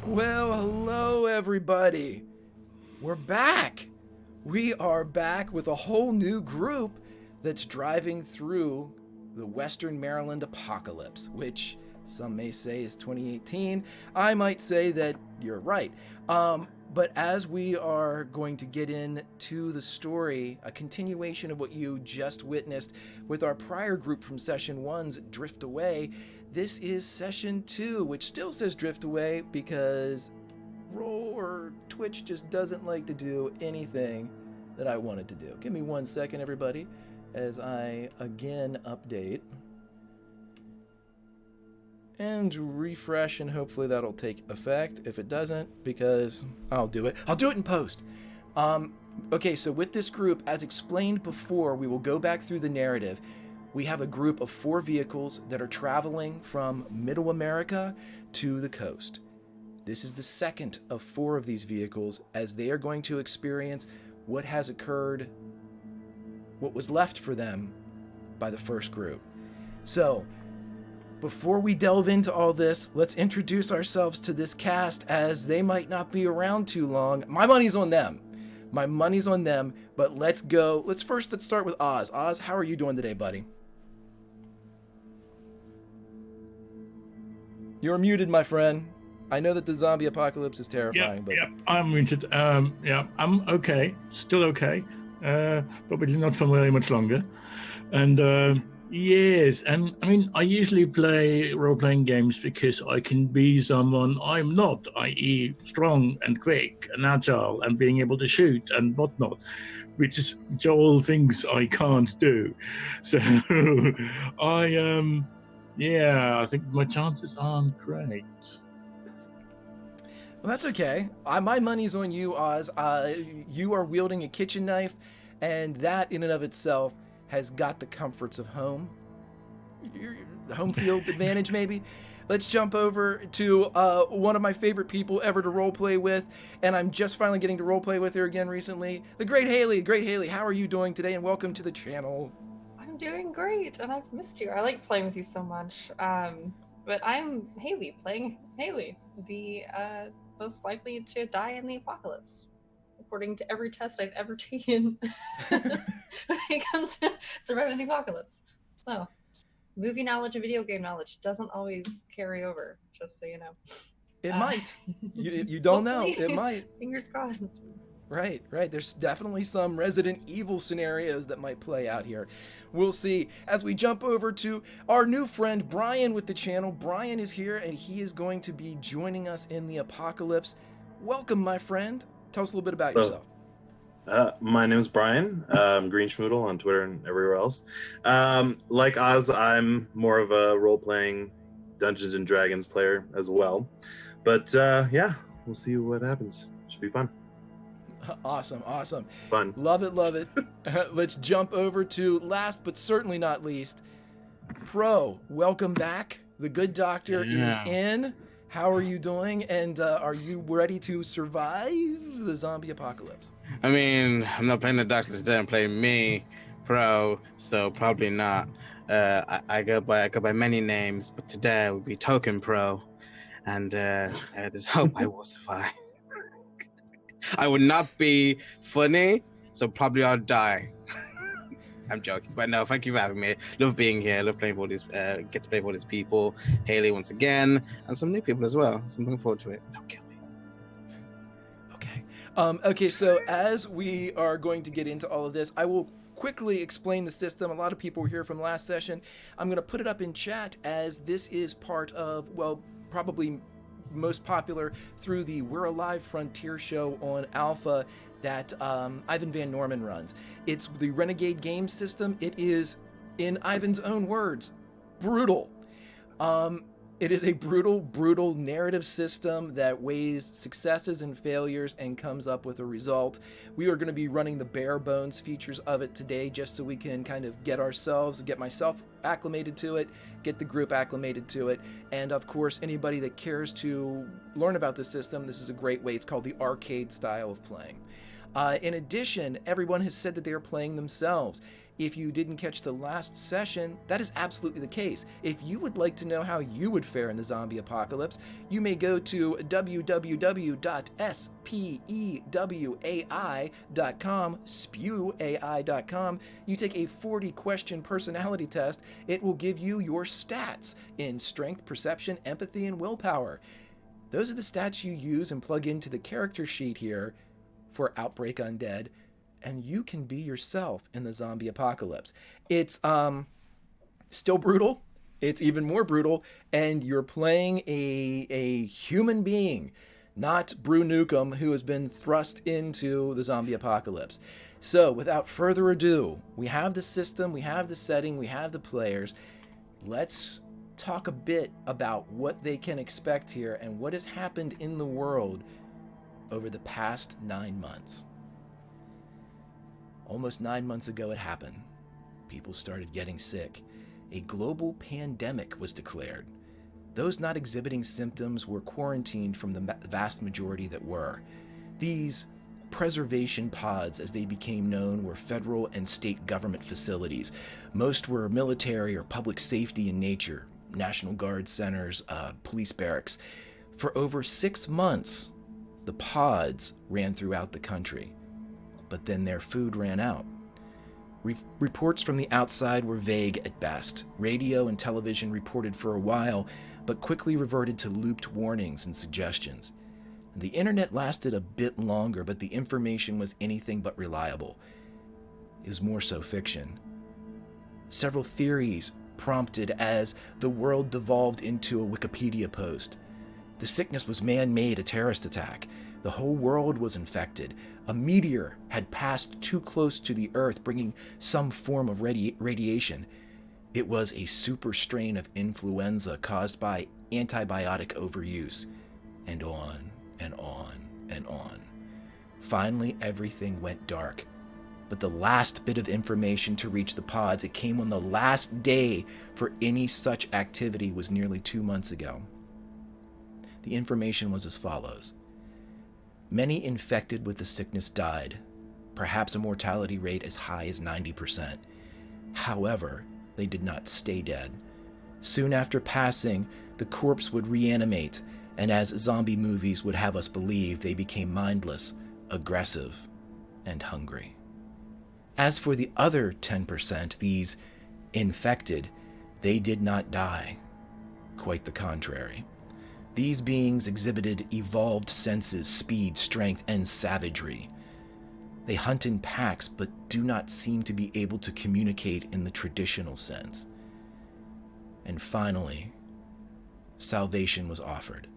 Well, hello everybody. We're back. We are back with a whole new group that's driving through the Western Maryland apocalypse, which some may say is 2018. I might say that you're right. But as we are going to get into the story, a continuation of what you just witnessed with our prior group from Session 1's Drift Away, this is Session 2, which still says Drift Away because Roll or Twitch just doesn't like to do anything that I wanted to do. Give me 1 second, everybody, as I again update and refresh, and hopefully that'll take effect. If it doesn't, because I'll do it in post. Okay, so with this group, as explained before, we will go back through the narrative. We have a group of 4 vehicles that are traveling from Middle America to the coast. This is the second of 4 of these vehicles, as they are going to experience what has occurred, what was left for them by the first group. So, before we delve into all this, let's introduce ourselves to this cast, as they might not be around too long. My money's on them. But let's go. Let's start with Oz. Oz, how are you doing today, buddy? You're muted, my friend. I know that the zombie apocalypse is terrifying, but I'm muted. I'm okay, still okay, probably not for very much longer. And yes, and I mean, I usually play role-playing games because I can be someone I'm not, i.e. strong and quick and agile and being able to shoot and whatnot, which are all things I can't do. So I think my chances aren't great. Well, that's okay. My money's on you, Oz. You are wielding a kitchen knife, and that in and of itself has got the comforts of home. Home field advantage, maybe. Let's jump over to one of my favorite people ever to roleplay with, and I'm just finally getting to roleplay with her again recently. The great Haley. Great Haley, how are you doing today, and welcome to the channel. I'm doing great, and I've missed you. I like playing with you so much. But I'm Haley, playing Haley, the most likely to die in the apocalypse, according to every test I've ever taken when it comes to surviving the apocalypse. So, movie knowledge and video game knowledge doesn't always carry over, just so you know. It might. You don't know. It might. Fingers crossed. Right. There's definitely some Resident Evil scenarios that might play out here. We'll see. As we jump over to our new friend, Brian, with the channel. Brian is here, and he is going to be joining us in the apocalypse. Welcome, my friend. Tell us a little bit about yourself. My name is Brian. Green Schmoodle on Twitter and everywhere else. Like Oz, I'm more of a role-playing Dungeons and Dragons player as well. But we'll see what happens. Should be fun. Awesome. Fun. Love it. Let's jump over to, last but certainly not least, Pro. Welcome back. The good doctor is in. How are you doing? And are you ready to survive the zombie apocalypse? I mean, I'm not playing the doctor today. I'm playing me, Pro. So probably not. I go by many names, but today I will be Token Pro, and I just hope I will survive. I would not be funny, so probably I'll die. I'm joking, but no, thank you for having me. Love being here. Love playing with all these, get to play with all these people. Haley once again, and some new people as well. So I'm looking forward to it. Don't kill me. Okay, so as we are going to get into all of this, I will quickly explain the system. A lot of people were here from last session. I'm going to put it up in chat, as this is part of, well, probably most popular through the We're Alive Frontier show on Alpha that Ivan Van Norman runs. It's the Renegade game system. It is, in Ivan's own words, brutal. It is a brutal narrative system that weighs successes and failures and comes up with a result. We are going to be running the bare bones features of it today, just so we can kind of get myself acclimated to it, get the group acclimated to it, and of course anybody that cares to learn about the system, this is a great way. It's called the arcade style of playing. In addition, everyone has said that they are playing themselves. If you didn't catch the last session, that is absolutely the case. If you would like to know how you would fare in the zombie apocalypse, you may go to www.spewai.com, spewai.com. You take a 40-question personality test. It will give you your stats in strength, perception, empathy, and willpower. Those are the stats you use and plug into the character sheet here for Outbreak Undead, and you can be yourself in the zombie apocalypse. It's still brutal. It's even more brutal, and you're playing a human being, not Brew Nukem, who has been thrust into the zombie apocalypse. So, without further ado, we have the system, we have the setting, we have the players. Let's talk a bit about what they can expect here and what has happened in the world over the past 9 months. Almost 9 months ago it happened. People started getting sick. A global pandemic was declared. Those not exhibiting symptoms were quarantined from the vast majority that were. These preservation pods, as they became known, were federal and state government facilities. Most were military or public safety in nature, National Guard centers, police barracks. For over 6 months, the pods ran throughout the country, but then their food ran out. Reports from the outside were vague at best. Radio and television reported for a while, but quickly reverted to looped warnings and suggestions. The internet lasted a bit longer, but the information was anything but reliable. It was more so fiction. Several theories prompted as the world devolved into a Wikipedia post. The sickness was man-made, a terrorist attack. The whole world was infected. A meteor had passed too close to the Earth, bringing some form of radiation. It was a super strain of influenza caused by antibiotic overuse. And on and on and on. Finally, everything went dark. But the last bit of information to reach the pods, it came on the last day for any such activity, was nearly 2 months ago. The information was as follows. Many infected with the sickness died, perhaps a mortality rate as high as 90%. However, they did not stay dead. Soon after passing, the corpse would reanimate, and as zombie movies would have us believe, they became mindless, aggressive, and hungry. As for the other 10%, these infected, they did not die. Quite the contrary. These beings exhibited evolved senses, speed, strength, and savagery. They hunt in packs, but do not seem to be able to communicate in the traditional sense. And finally, salvation was offered.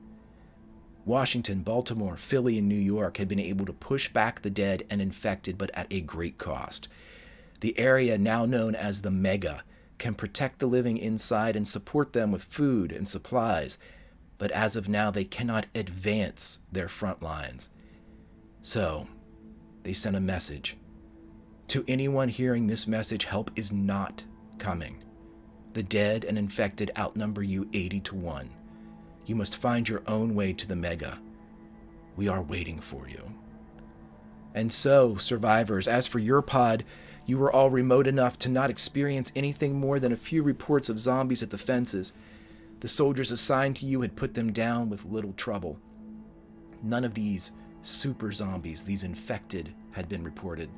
Washington, Baltimore, Philly, and New York had been able to push back the dead and infected, but at a great cost. The area, now known as the Mega, can protect the living inside and support them with food and supplies, but as of now, they cannot advance their front lines. So, they sent a message. To anyone hearing this message, help is not coming. The dead and infected outnumber you 80-1. You must find your own way to the Mega. We are waiting for you. And so, survivors, as for your pod, you were all remote enough to not experience anything more than a few reports of zombies at the fences. The soldiers assigned to you had put them down with little trouble. None of these super zombies, these infected, had been reported.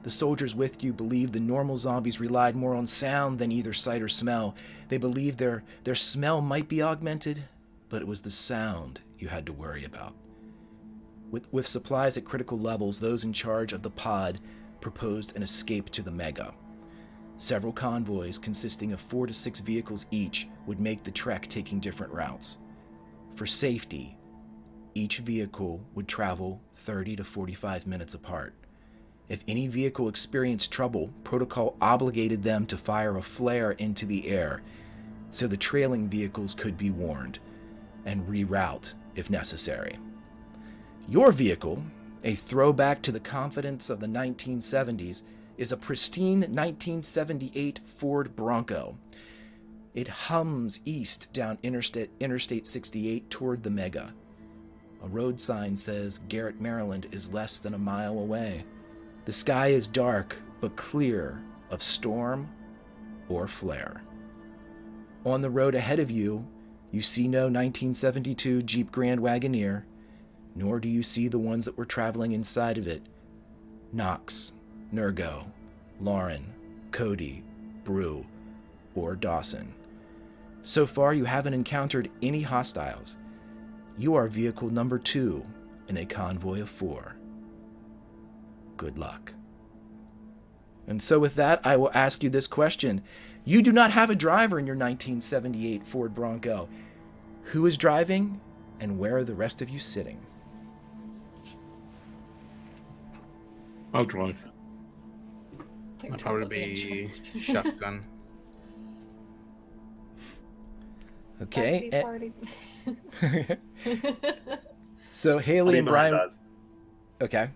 The soldiers with you believed the normal zombies relied more on sound than either sight or smell. They believed their smell might be augmented, but it was the sound you had to worry about. With supplies at critical levels, those in charge of the pod proposed an escape to the Mega. Several convoys consisting of 4 to 6 vehicles each would make the trek, taking different routes. For safety, each vehicle would travel 30 to 45 minutes apart. If any vehicle experienced trouble, protocol obligated them to fire a flare into the air, so the trailing vehicles could be warned and reroute if necessary. Your vehicle, a throwback to the confidence of the 1970s, is a pristine 1978 Ford Bronco. It hums east down Interstate 68 toward the Mega. A road sign says Garrett, Maryland is less than a mile away. The sky is dark but clear of storm or flare. On the road ahead of you, you see no 1972 Jeep Grand Wagoneer, nor do you see the ones that were traveling inside of it. Knox, Nurgo, Lauren, Cody, Brew, or Dawson. So far, you haven't encountered any hostiles. You are vehicle number 2 in a convoy of 4. Good luck. And so with that, I will ask you this question. You do not have a driver in your 1978 Ford Bronco. Who is driving, and where are the rest of you sitting? I'll drive. Think I'd probably totally be shotgun. Okay. Backseat party. So Haley and Behind Brian. us. Okay.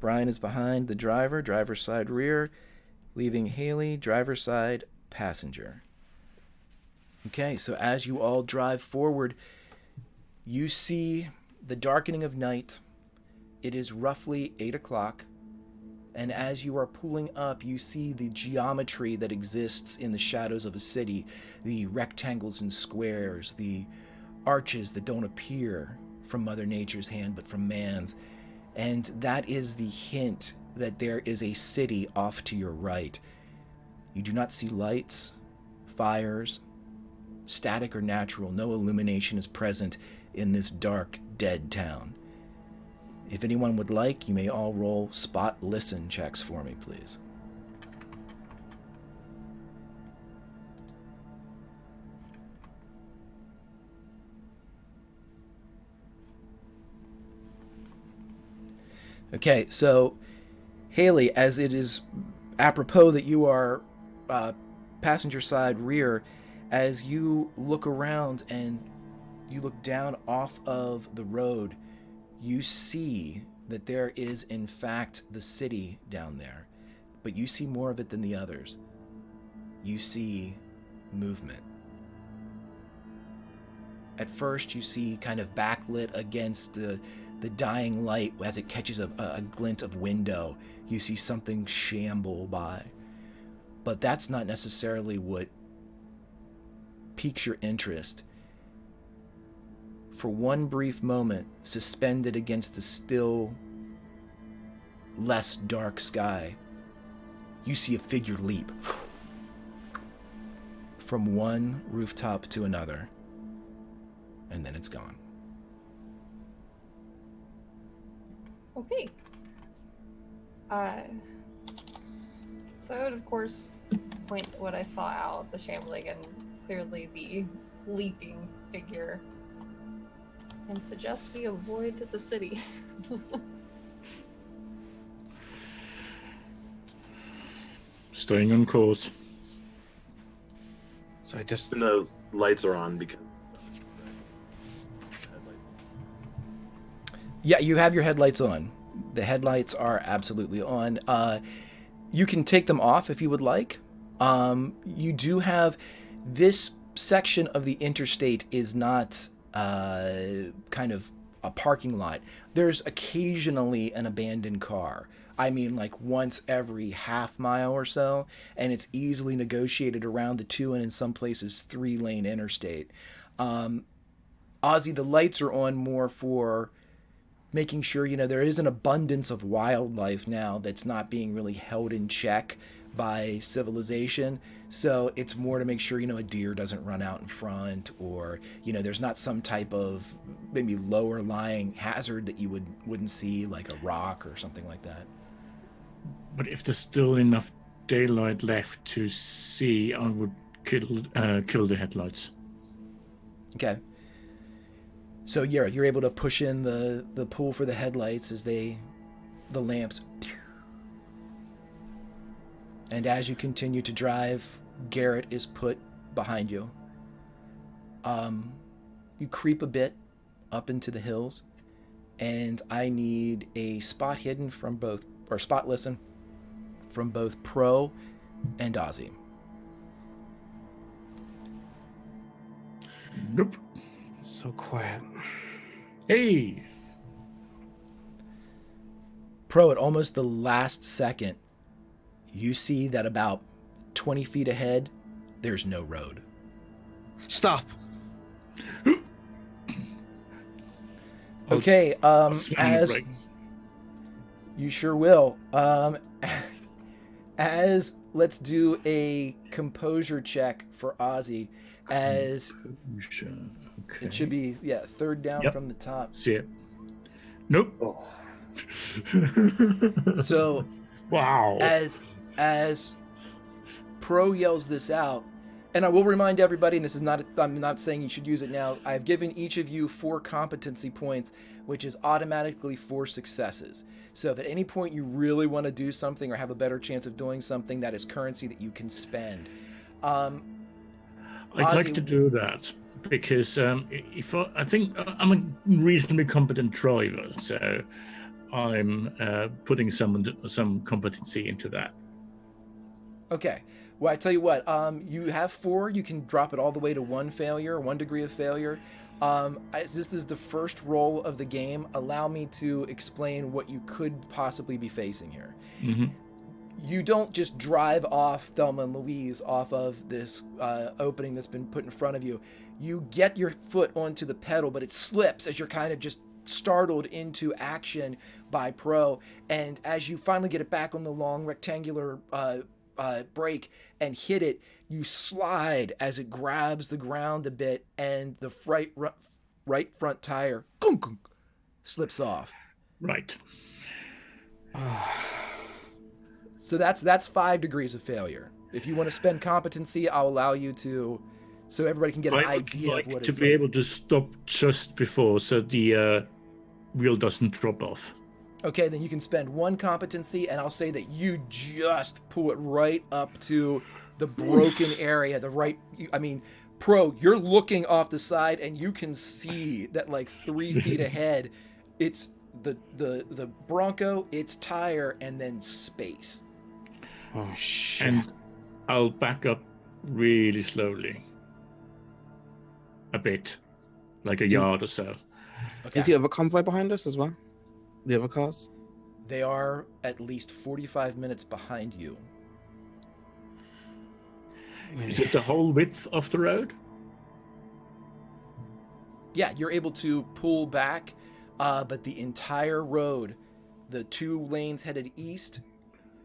Brian is behind the driver, driver's side rear, leaving Haley, driver's side passenger. Okay, so as you all drive forward, you see the darkening of night. It is roughly 8 o'clock. And as you are pulling up, you see the geometry that exists in the shadows of a city, the rectangles and squares, the arches that don't appear from Mother Nature's hand but from man's. And that is the hint that there is a city off to your right. You do not see lights, fires, static or natural. No illumination is present in this dark, dead town. If anyone would like, you may all roll spot listen checks for me, please. Okay, so Haley, as it is apropos that you are passenger side rear, as you look around and you look down off of the road, you see that there is in fact the city down there, but you see more of it than the others. You see movement. At first you see kind of backlit against the dying light as it catches a glint of window. You see something shamble by. But that's not necessarily what piques your interest. For one brief moment, suspended against the still, less dark sky, you see a figure leap from one rooftop to another, and then it's gone. Okay. So I would, of course, point what I saw out, the shambling and clearly the leaping figure, and suggest we avoid the city. Staying on course. So I just And the lights are on because. Yeah, you have your headlights on. The headlights are absolutely on. You can take them off if you would like. You do have this section of the interstate is not kind of a parking lot. There's occasionally an abandoned car. I mean, like once every half mile or so, and it's easily negotiated around the 2 and in some places 3-lane interstate. Ozzy, the lights are on more for making sure, there is an abundance of wildlife now that's not being really held in check by civilization. So it's more to make sure, a deer doesn't run out in front, or, there's not some type of maybe lower lying hazard that you wouldn't see, like a rock or something like that. But if there's still enough daylight left to see, I would kill the headlights. Okay. So you're able to push in the pull for the headlights as the lamps. And as you continue to drive, Garrett is put behind you. You creep a bit up into the hills, and I need a spot hidden from both, or spot listen from both Pro and Ozzy. Nope. so quiet. Hey! Pro, at almost the last second, you see that about 20 feet ahead, there's no road. Stop. Okay, Slam the brakes. you sure will. As let's do a composure check for Ozzy, as Okay. it should be third down Yep. from the top. See it. Nope. Oh. So Wow. as Pro yells this out, and I will remind everybody, and this is not, I'm not saying you should use it now, I've given each of you 4 competency points, which is automatically 4 successes. So if at any point you really want to do something or have a better chance of doing something, that is currency that you can spend. I'd Ozzy, like to do that because if I think I'm a reasonably competent driver, so I'm putting some competency into that. Okay. Well, I tell you what, you have 4. You can drop it all the way to 1 failure, 1 degree of failure. As this is the first roll of the game, allow me to explain what you could possibly be facing here. Mm-hmm. You don't just drive off Thelma and Louise off of this opening that's been put in front of you. You get your foot onto the pedal, but it slips as you're kind of just startled into action by Pro. And as you finally get it back on the long rectangular brake and hit it, you slide as it grabs the ground a bit, and the right front tire slips off. Right. So that's 5 degrees of failure. If you want to spend competency, I'll allow you to, so everybody can get an idea like of what to it's be like. able to stop just before, so the wheel doesn't drop off. Okay, then you can spend 1 competency, and I'll say that you just pull it right up to the broken area. Pro, you're looking off the side, and you can see that like 3 feet ahead, it's the Bronco, its tire, and then space. Oh shit. And I'll back up really slowly. A bit. Like a yard or so. Okay. Is the other convoy behind us as well? The other cars? They are at least 45 minutes behind you. Is it the whole width of the road? Yeah, you're able to pull back, but the entire road, the 2 lanes headed east,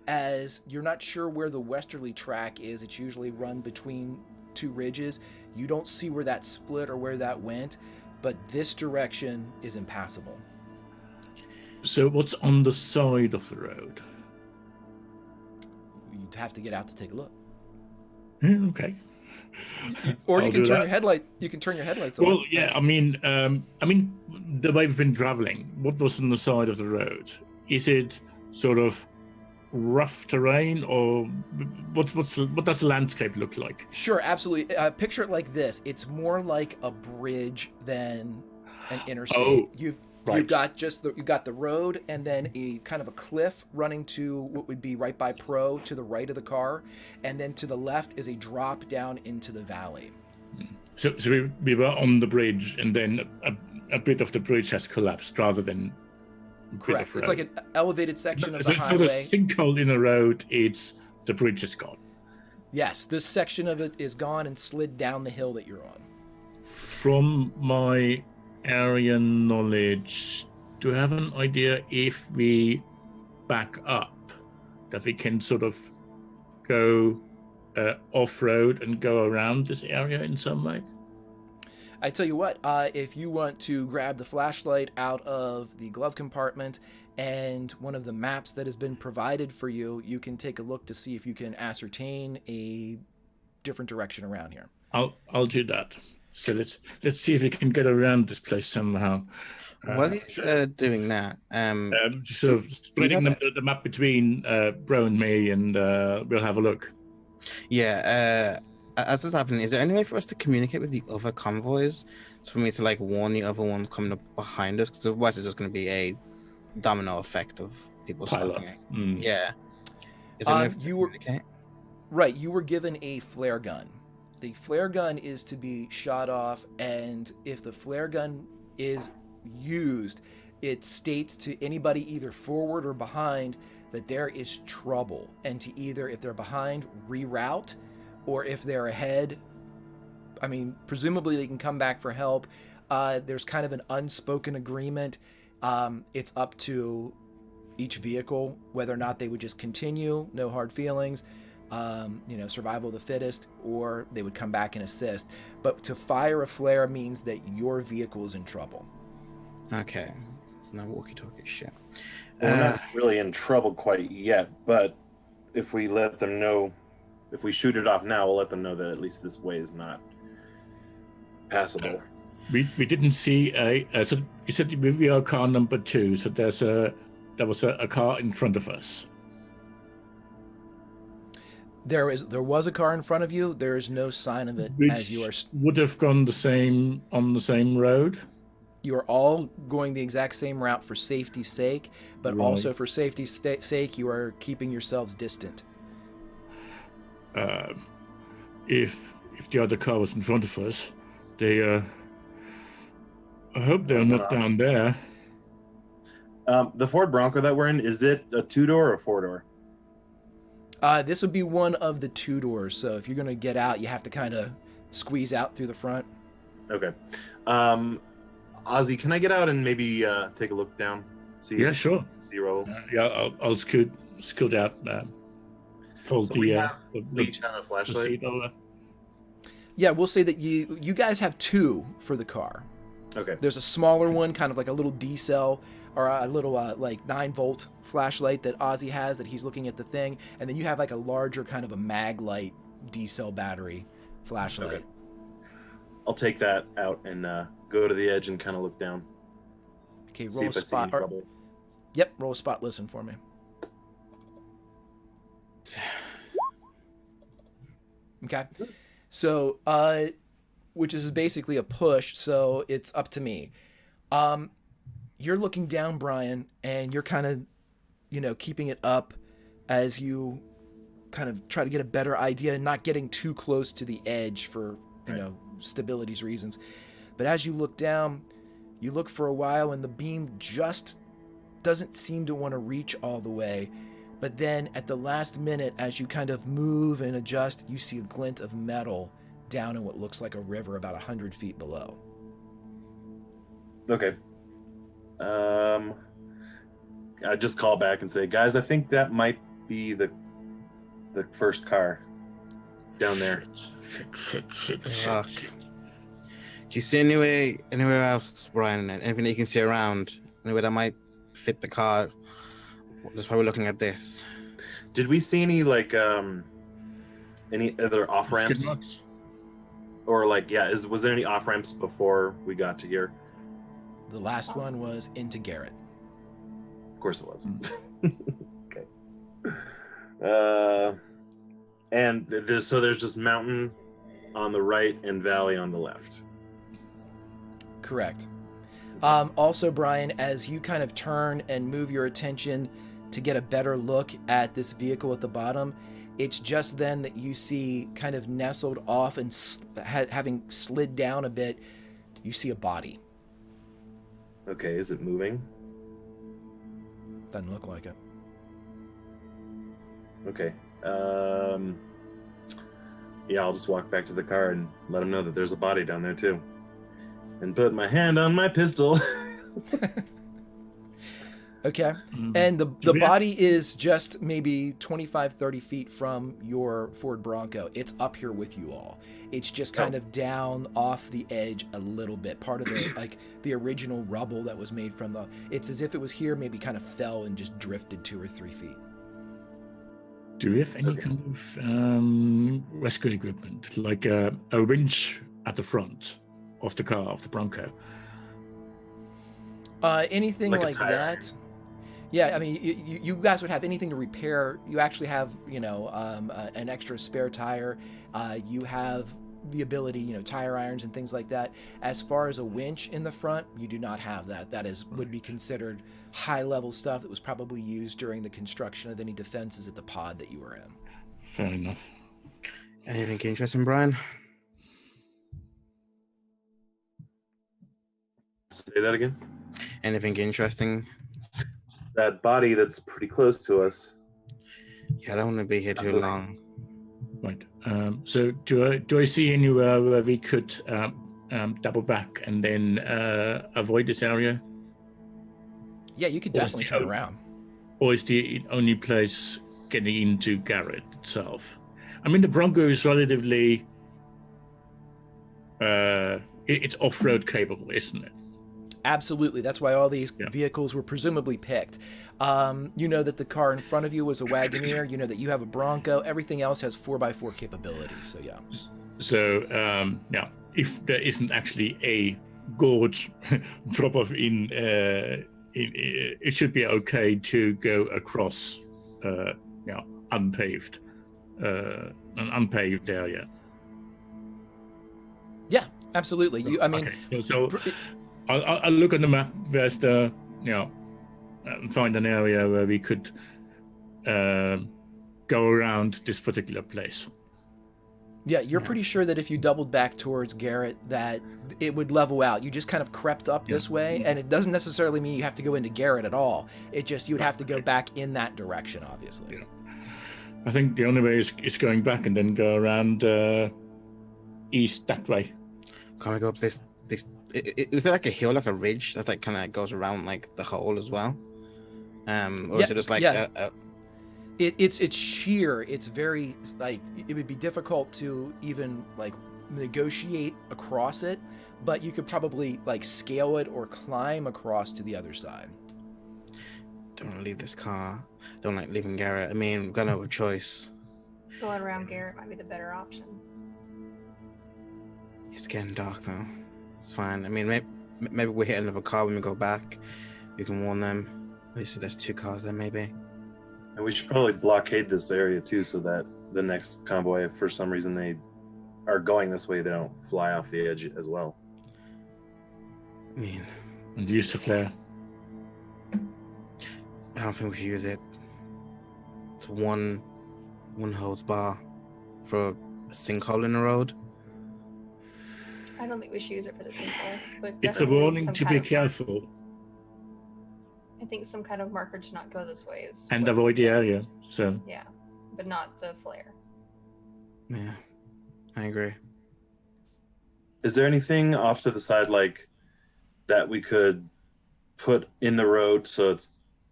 as you're not sure where the westerly track is, it's usually run between 2 ridges. You don't see where that split or where that went, but this direction is impassable. So what's on the side of the road? You'd have to get out to take a look. Okay. Or you I'll can do turn that. your headlight. You can turn your headlights on. Well, yeah. I mean, the way we've been traveling. What was on the side of the road? Is it sort of rough terrain, or what does the landscape look like? Sure, absolutely. Picture it like this: it's more like a bridge than an interstate. Oh, You've right. you've got the road, and then a kind of a cliff running to what would be right by Pro to the right of the car, and then to the left is a drop down into the valley. So we were on the bridge, and then a bit of the bridge has collapsed rather than. Correct. It's like an elevated section of So the the highway. sinkhole in the road, the bridge is gone. Yes, this section of it is gone and slid down the hill that you're on. From my area knowledge, do you have an idea if we back up, that we can sort of go off-road and go around this area in some way? I tell you what, if you want to grab the flashlight out of the glove compartment and one of the maps that has been provided for you, you can take a look to see if you can ascertain a different direction around here. I'll do that. So let's see if we can get around this place somehow. While he's doing that, Sort of splitting the map between Bro and me, and we'll have a look. yeah, as this is happening, is there any way for us to communicate with the other convoys? So for me to like warn the other one coming up behind us, because otherwise it's just going to be a domino effect of people Pile up. stopping. Yeah. Is there any way for us to communicate? Right, you were given a flare gun. The flare gun is to be shot off, and if the flare gun is used, it states to anybody either forward or behind that there is trouble, and to either, if they're behind, reroute, or if they're ahead, I mean, presumably they can come back for help. There's kind of an unspoken agreement. It's up to each vehicle whether or not they would just continue, no hard feelings, survival of the fittest, or they would come back and assist. But to fire a flare means that your vehicle is in trouble. Okay. No walkie-talkie shit. We're not really in trouble quite yet, but if we let them know, if we shoot it off now, we'll let them know that at least this way is not passable. We didn't see so you said we are car number 2, so there was a car in front of us. There was a car in front of you. There is no sign of it. Which as you are would have gone on the same road. You are all going the exact same route for safety's sake, but Right. also for safety's sake, you are keeping yourselves distant. If the other car was in front of us, they I hope they're not down there. The Ford Bronco that we're in, is it a 2-door or a 4-door? This would be one of the 2 doors, so if you're going to get out, you have to kind of squeeze out through the front. Okay. Ozzy, can I get out and maybe take a look down? See Yeah, sure. Zero. I'll scoot out. Fold So the we each have a the flashlight. seat over. Yeah, we'll say that you guys have 2 for the car. Okay. There's a smaller one, kind of like a little D-cell or a little like 9-volt flashlight that Ozzy has that he's looking at the thing, and then you have like a larger kind of a mag light D-cell battery flashlight. Okay. I'll take that out and go to the edge and kind of look down. Okay, See roll if a I see spot. any trouble. Yep, roll a spot listen for me. Okay. So, which is basically a push, so it's up to me. You're looking down, Brian, and you're kind of, keeping it up as you kind of try to get a better idea and not getting too close to the edge for, stability's reasons. But as you look down, you look for a while and the beam just doesn't seem to want to reach all the way. But then at the last minute, as you kind of move and adjust, you see a glint of metal down in what looks like a river about 100 feet below. Okay. I just call back and say, guys, I think that might be the first car down there. Shit. Fuck. Do you see anywhere else, Brian? Anything that you can see around? Anywhere that might fit the car? That's why we're looking at this. Did we see any any other off ramps? Or was there any off ramps before we got to here? The last one was into Garrett. Of course it was. Okay. And there's just mountain on the right and valley on the left. Correct. Also, Brian, as you kind of turn and move your attention to get a better look at this vehicle at the bottom, it's just then that you see, kind of nestled off and having slid down a bit, you see a body. Okay, is it moving? Doesn't look like it. Okay. Yeah, I'll just walk back to the car and let them know that there's a body down there too. And put my hand on my pistol. Okay. Mhm. And the body is just maybe 25, 30 feet from your Ford Bronco. It's up here with you all. It's just kind of down off the edge a little bit. Part of the the original rubble that was made from it's as if it was here, maybe kind of fell and just drifted 2 or 3 feet. Do we have any kind of rescue equipment, like a winch at the front of the car, of the Bronco? Anything Like a like tire that? Yeah, I mean, you guys would have anything to repair. You actually have, an extra spare tire. You have the ability, tire irons and things like that. As far as a winch in the front, you do not have that. That would be considered high-level stuff that was probably used during the construction of any defenses at the pod that you were in. Fair enough. Anything interesting, Brian? Say that again. Anything interesting? that body that's pretty close to us. Yeah, I don't want to be here too long. Right. So do I see anywhere where we could double back and then avoid this area? Yeah, you could definitely turn around. Or is the only place getting into Garrett itself? I mean, the Bronco is relatively it's off-road capable, isn't it? Absolutely. That's why all these vehicles were presumably picked. You know that the car in front of you was a Wagoneer. You know that you have a Bronco. Everything else has 4x4 capabilities. So, yeah. So, if there isn't actually a gorge drop-off in, it should be okay to go across, unpaved, an unpaved area. Yeah, absolutely. Okay. So I'll look on the map. There's the, and find an area where we could go around this particular place. Yeah, you're pretty sure that if you doubled back towards Garrett, that it would level out. You just kind of crept up this way, and it doesn't necessarily mean you have to go into Garrett at all. It just, you would have to go back in that direction, obviously. Yeah. I think the only way is going back and then go around east that way. Can we go up this? Is there like a hill, like a ridge that's like kind of goes around like the hole as well? Or is it just like It's sheer. It's very, like, it would be difficult to even like negotiate across it, but you could probably like scale it or climb across to the other side. Don't want to leave this car. Don't like leaving Garrett. I mean, we've got no choice. Going around Garrett might be the better option. It's getting dark though. It's fine. I mean, maybe we hit another car when we go back. You can warn them. At least there's 2 cars there, maybe. And we should probably blockade this area too, so that the next convoy, if for some reason they are going this way, they don't fly off the edge as well. I mean, and use the flare. I don't think we should use it. It's one hose bar for a sinkhole in the road. I don't think we should use it for the sinkhole, but It's a warning to be careful. I think some kind of marker to not go this way is. And avoid the area. So. Yeah, but not the flare. Yeah, I agree. Is there anything off to the side like that we could put in the road so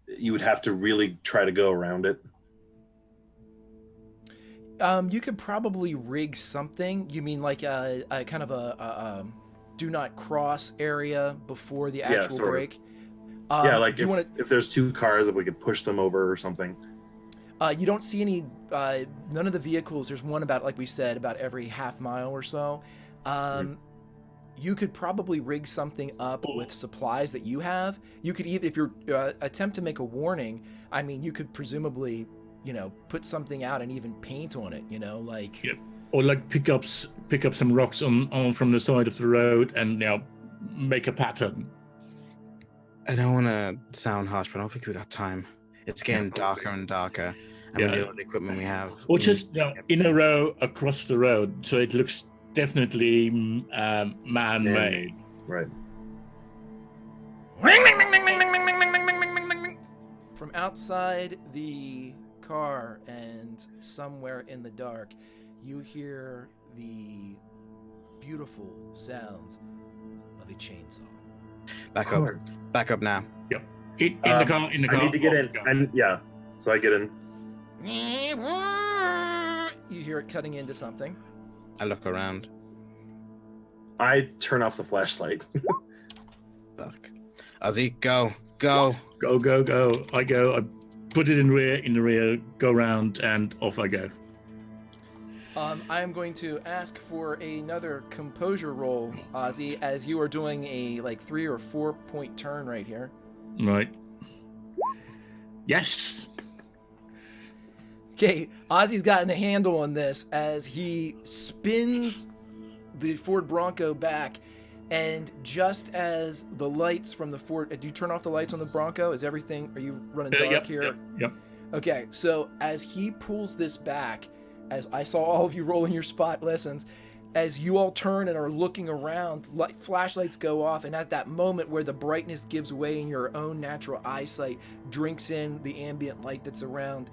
you would have to really try to go around it? You could probably rig something. You mean like a kind of a do not cross area before the actual break? Like if there's 2 cars, if we could push them over or something. You don't see any, none of the vehicles. There's one about, like we said, about every half mile or so. You could probably rig something up with supplies that you have. You could even, if you attempt to make a warning, I mean, you could presumably, put something out and even paint on it, like. Yep. Or like pick up some rocks on from the side of the road and make a pattern. I don't want to sound harsh, but I don't think we got time. It's getting darker and darker. And with all the equipment we have. Or just in a row across the road, so it looks definitely man-made. Right. From outside the car and somewhere in the dark, you hear the beautiful sounds of a chainsaw. Back up now. Yep. In the car. I need to get in. So I get in. You hear it cutting into something. I look around. I turn off the flashlight. Fuck. Ozzy, go. Go. I go. I put it in the rear, go around, and off I go. I am going to ask for another composure roll, Ozzy, as you are doing a 3 or 4 point turn right here. Right. Yes. Okay, Ozzy's gotten a handle on this as he spins the Ford Bronco back, and just as the lights from the Ford... Do you turn off the lights on the Bronco? Are you running dark here? Yep. Okay, so as he pulls this back, as I saw all of you rolling your spot lessons, as you all turn and are looking around, flashlights go off, and at that moment where the brightness gives way and your own natural eyesight drinks in the ambient light that's around,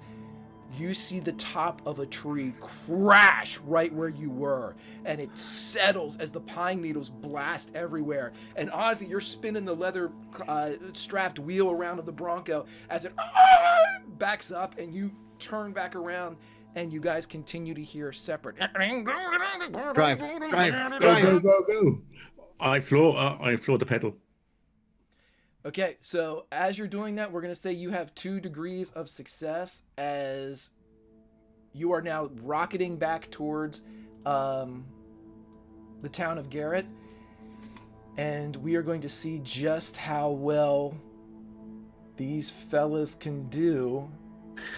you see the top of a tree crash right where you were, and it settles as the pine needles blast everywhere. And Ozzy, you're spinning the leather strapped wheel around of the Bronco as it backs up, and you turn back around, and you guys continue to hear separate. Drive. Go. I floor the pedal. Okay, so as you're doing that, we're going to say you have 2 degrees of success as you are now rocketing back towards the town of Garrett. And we are going to see just how well these fellas can do.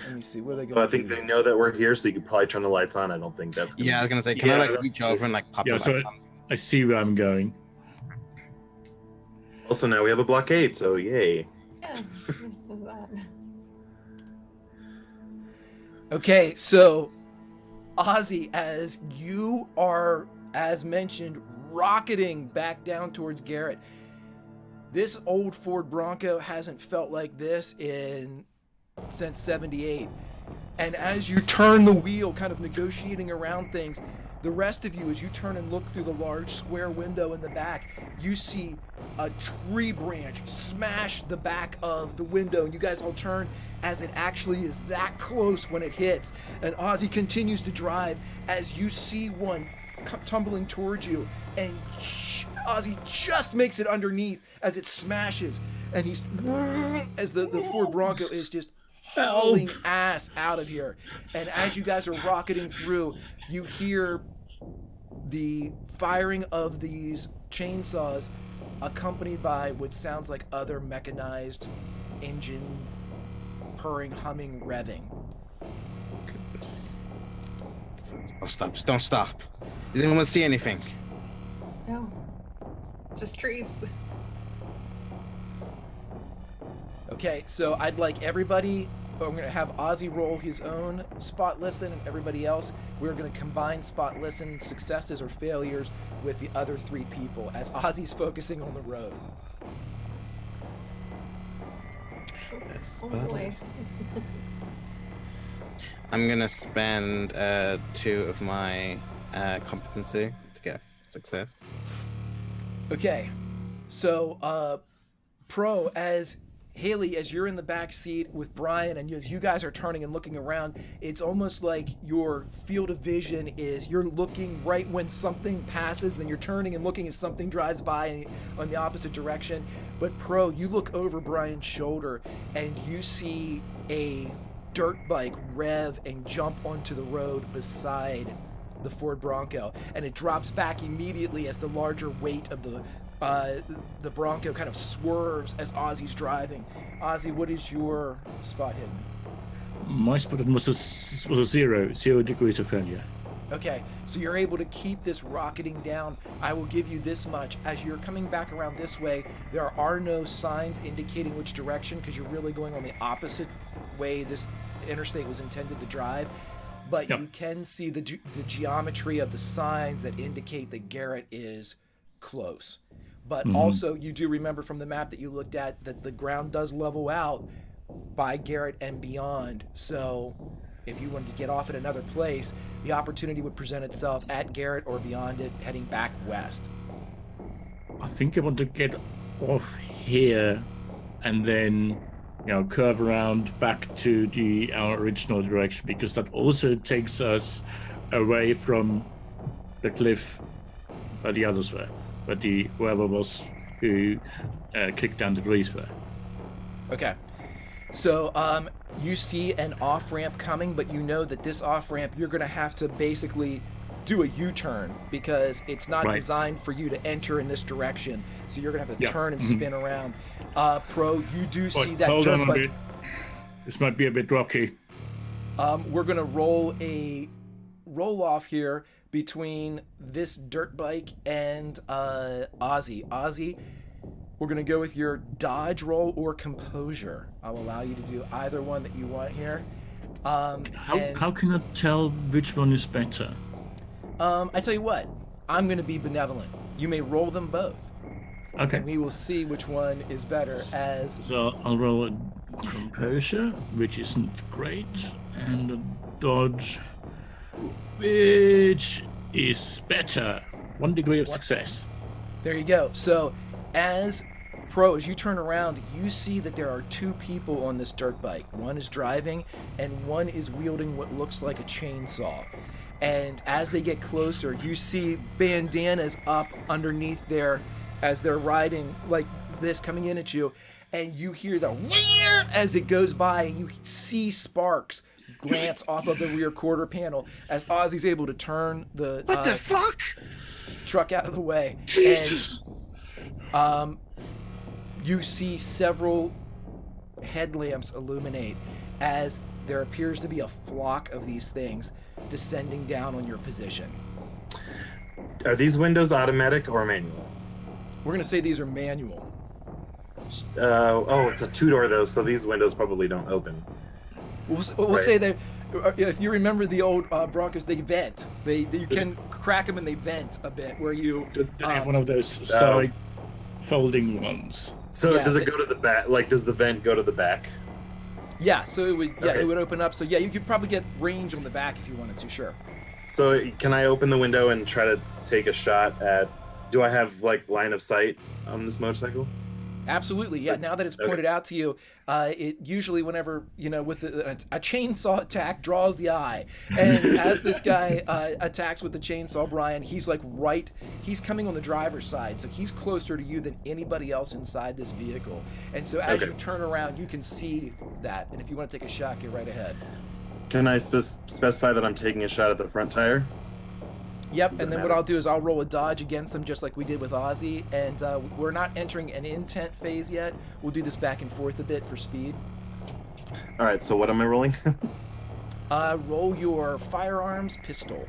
Let me see, what are they going to do? I think they know that we're here, so you could probably turn the lights on. I don't think that's gonna Yeah, I was gonna say, can I reach over and pop the lights on? I see where I'm going. Also, now we have a blockade, so yay. Yeah. There's that. Okay, so Ozzy, as you are, as mentioned, rocketing back down towards Garrett, this old Ford Bronco hasn't felt like this since 78. And as you turn the wheel, kind of negotiating around things, the rest of you, as you turn and look through the large square window in the back, you see a tree branch smash the back of the window, and you guys all turn as it actually is that close when it hits. And Ozzy continues to drive as you see one come tumbling towards you, and Ozzy just makes it underneath as it smashes, and he's as the Ford Bronco is just hauling ass out of here. And as you guys are rocketing through, you hear the firing of these chainsaws accompanied by what sounds like other mechanized engine purring, humming, revving. Don't stop. Does anyone see anything? No. Just trees. Okay, so I'd like everybody, I'm going to have Ozzy roll his own spot listen, and everybody else, we're going to combine spot listen successes or failures with the other 3 people as Ozzy's focusing on the road. Oh boy. I'm going to spend 2 of my competency to get success. Okay, so Pro, as Haley, as you're in the back seat with Brian, and as you guys are turning and looking around, it's almost like your field of vision is you're looking right when something passes, then you're turning and looking as something drives by on the opposite direction. But Pro, you look over Brian's shoulder and you see a dirt bike rev and jump onto the road beside the Ford Bronco, and it drops back immediately as the larger weight of the Bronco kind of swerves as Ozzy's driving. Ozzy, what is your spot hidden? My spot hidden was a 0 degrees of failure. Okay, so you're able to keep this rocketing down. I will give you this much. As you're coming back around this way, there are no signs indicating which direction, because you're really going on the opposite way this interstate was intended to drive. But you can see the geometry of the signs that indicate that Garrett is close. But also, you do remember from the map that you looked at that the ground does level out by Garrett and beyond. So if you wanted to get off at another place, the opportunity would present itself at Garrett or beyond it, heading back west. I think I want to get off here and then, curve around back to our original direction, because that also takes us away from the cliff where the others were, where whoever was who kicked down the trees were. Okay. So you see an off-ramp coming, but you know that this off-ramp, you're going to have to basically do a U-turn, because it's not designed for you to enter in this direction. So you're going to have to turn and spin around. Pro, you do see that hold dirt on a bit. This might be a bit rocky. We're going to roll a roll-off here between this dirt bike and Ozzy. Ozzy, we're going to go with your dodge roll or composure. I'll allow you to do either one that you want here. How can I tell which one is better? I tell you what, I'm going to be benevolent. You may roll them both. Okay. And we will see which one is better as... So I'll roll a composure, which isn't great, and a dodge, which is better. 1 degree of success. There you go. So as Pro, as you turn around, you see that there are 2 people on this dirt bike. One is driving, and one is wielding what looks like a chainsaw. And as they get closer, you see bandanas up underneath there as they're riding like this, coming in at you. And you hear the whir as it goes by, and you see sparks glance off of the rear quarter panel as Ozzy's able to turn the What the fuck? truck out of the way. Jesus. And you see several headlamps illuminate as there appears to be a flock of these things descending down on your position. Are these windows automatic or manual? We're going to say these are manual. It's a 2-door though, so these windows probably don't open. We'll Right. say that if you remember the old Broncos, they vent. You can crack them and they vent a bit where you... They have one of those side folding ones. So Yeah, does it go to the back? Like, does the vent go to the back? Yeah, so it would Okay. it would open up. So yeah, you could probably get range on the back if you wanted to, sure. So can I open the window and try to take a shot at... Do I have, like, line of sight on this motorcycle? Absolutely, yeah. Now that it's pointed out to you, it usually whenever, with a chainsaw attack draws the eye. And as this guy attacks with the chainsaw, Brian, he's he's coming on the driver's side, so he's closer to you than anybody else inside this vehicle. And so as you turn around, you can see that. And if you want to take a shot, get right ahead. Can I specify that I'm taking a shot at the front tire? Yep, Does and it then what matter? I'll do is I'll roll a dodge against them just like we did with Ozzy, and we're not entering an intent phase yet. We'll do this back and forth a bit for speed. All right, so what am I rolling? Roll your firearms pistol.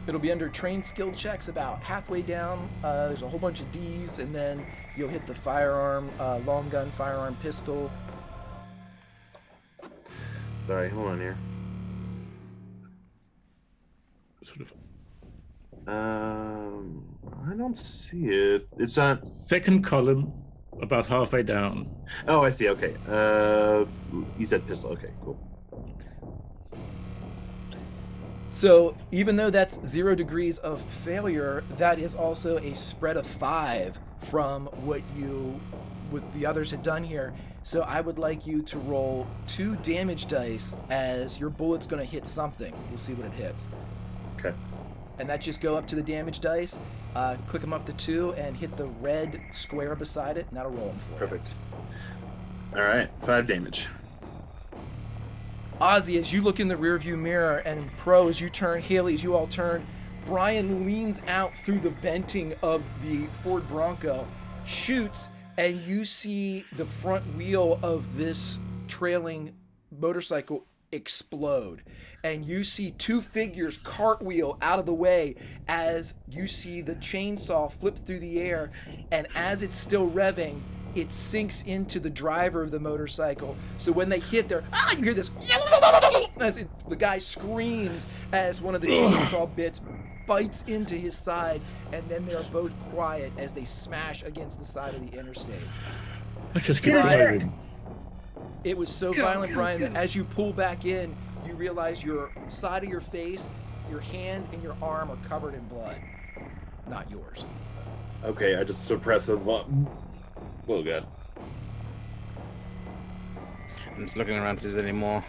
It'll be under trained skill checks about halfway down. There's a whole bunch of D's, and then you'll hit the firearm, long gun, firearm, pistol. Sorry, hold on here. Sort of I don't see it. It's on... second column, about halfway down. Oh, I see. Okay. You said pistol. Okay, cool. So even though that's 0 degrees of failure, that is also a spread of 5 from what the others had done here. So I would like you to roll 2 damage dice as your bullet's going to hit something. We'll see what it hits. Okay. And that just go up to the damage dice, click them up to 2, and hit the red square beside it, and that'll roll them for you. Perfect. All right, 5 damage. Ozzy, as you look in the rearview mirror, and Pro, as you turn, Haley, as you all turn, Brian leans out through the venting of the Ford Bronco, shoots, and you see the front wheel of this trailing motorcycle explode. And you see 2 figures cartwheel out of the way as you see the chainsaw flip through the air, and as it's still revving, it sinks into the driver of the motorcycle. So when they hit there, you hear this as the guy screams as one of the chainsaw bits bites into his side, and then they're both quiet as they smash against the side of the interstate. Let's just keep Brian. driving. It was so violent, Brian, that as you pull back in, you realize your side of your face, your hand, and your arm are covered in blood. Not yours. Okay, I just suppress a Oh, God. I'm just looking around to see if there's any more.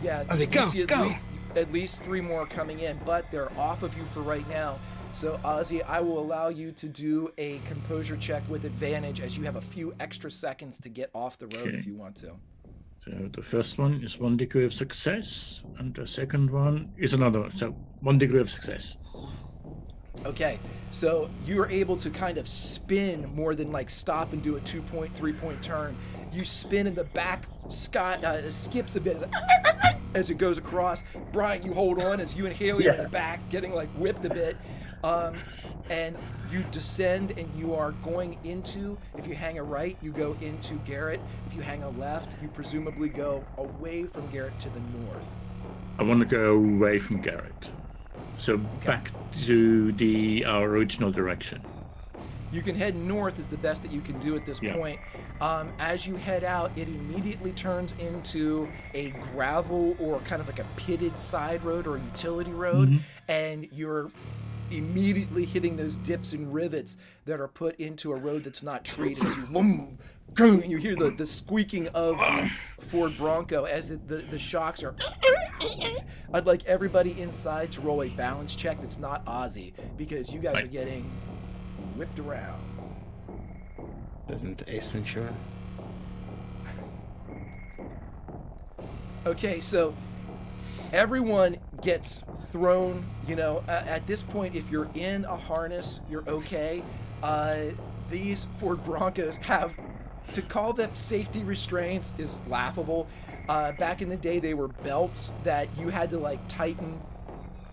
Yeah, I say, you go, see go. At least 3 more coming in, but they're off of you for right now. So, Ozzy, I will allow you to do a composure check with advantage as you have a few extra seconds to get off the road if you want to. So the first one is 1 degree of success, and the second one is another one. So 1 degree of success. Okay, so you're able to kind of spin more than like stop and do a 2-point, 3-point turn You spin and the back skips a bit as it goes across. Brian, you hold on as you and Haley are in the back getting like whipped a bit. And you descend and you are going into, if you hang a right, you go into Garrett. If you hang a left, you presumably go away from Garrett to the north. I want to go away from Garrett. So back to our original direction. You can head north is the best that you can do at this point. As you head out, it immediately turns into a gravel or kind of like a pitted side road or a utility road, and you're immediately hitting those dips and rivets that are put into a road that's not treated. And you hear the squeaking of the Ford Bronco as the shocks are. I'd like everybody inside to roll a balance check that's not Ozzy, because you guys are getting whipped around. Isn't Ace Ventura? Okay, so everyone gets thrown, at this point, if you're in a harness, you're okay. These Ford Broncos have, to call them safety restraints is laughable. Back in the day, they were belts that you had to tighten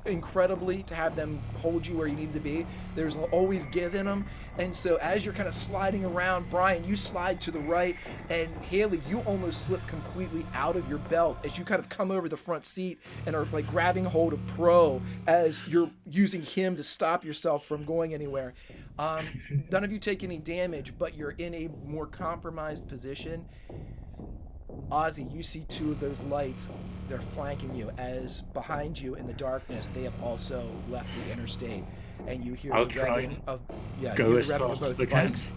incredibly to have them hold you where you needed to be. There's always give in them, and so as you're kind of sliding around, Brian, you slide to the right, and Haley, you almost slip completely out of your belt as you kind of come over the front seat and are grabbing hold of Pro as you're using him to stop yourself from going anywhere. None of you take any damage, but you're in a more compromised position. Ozzy, you see two of those lights. They're flanking you as behind you in the darkness, they have also left the interstate, and you hear the revving of both bikes.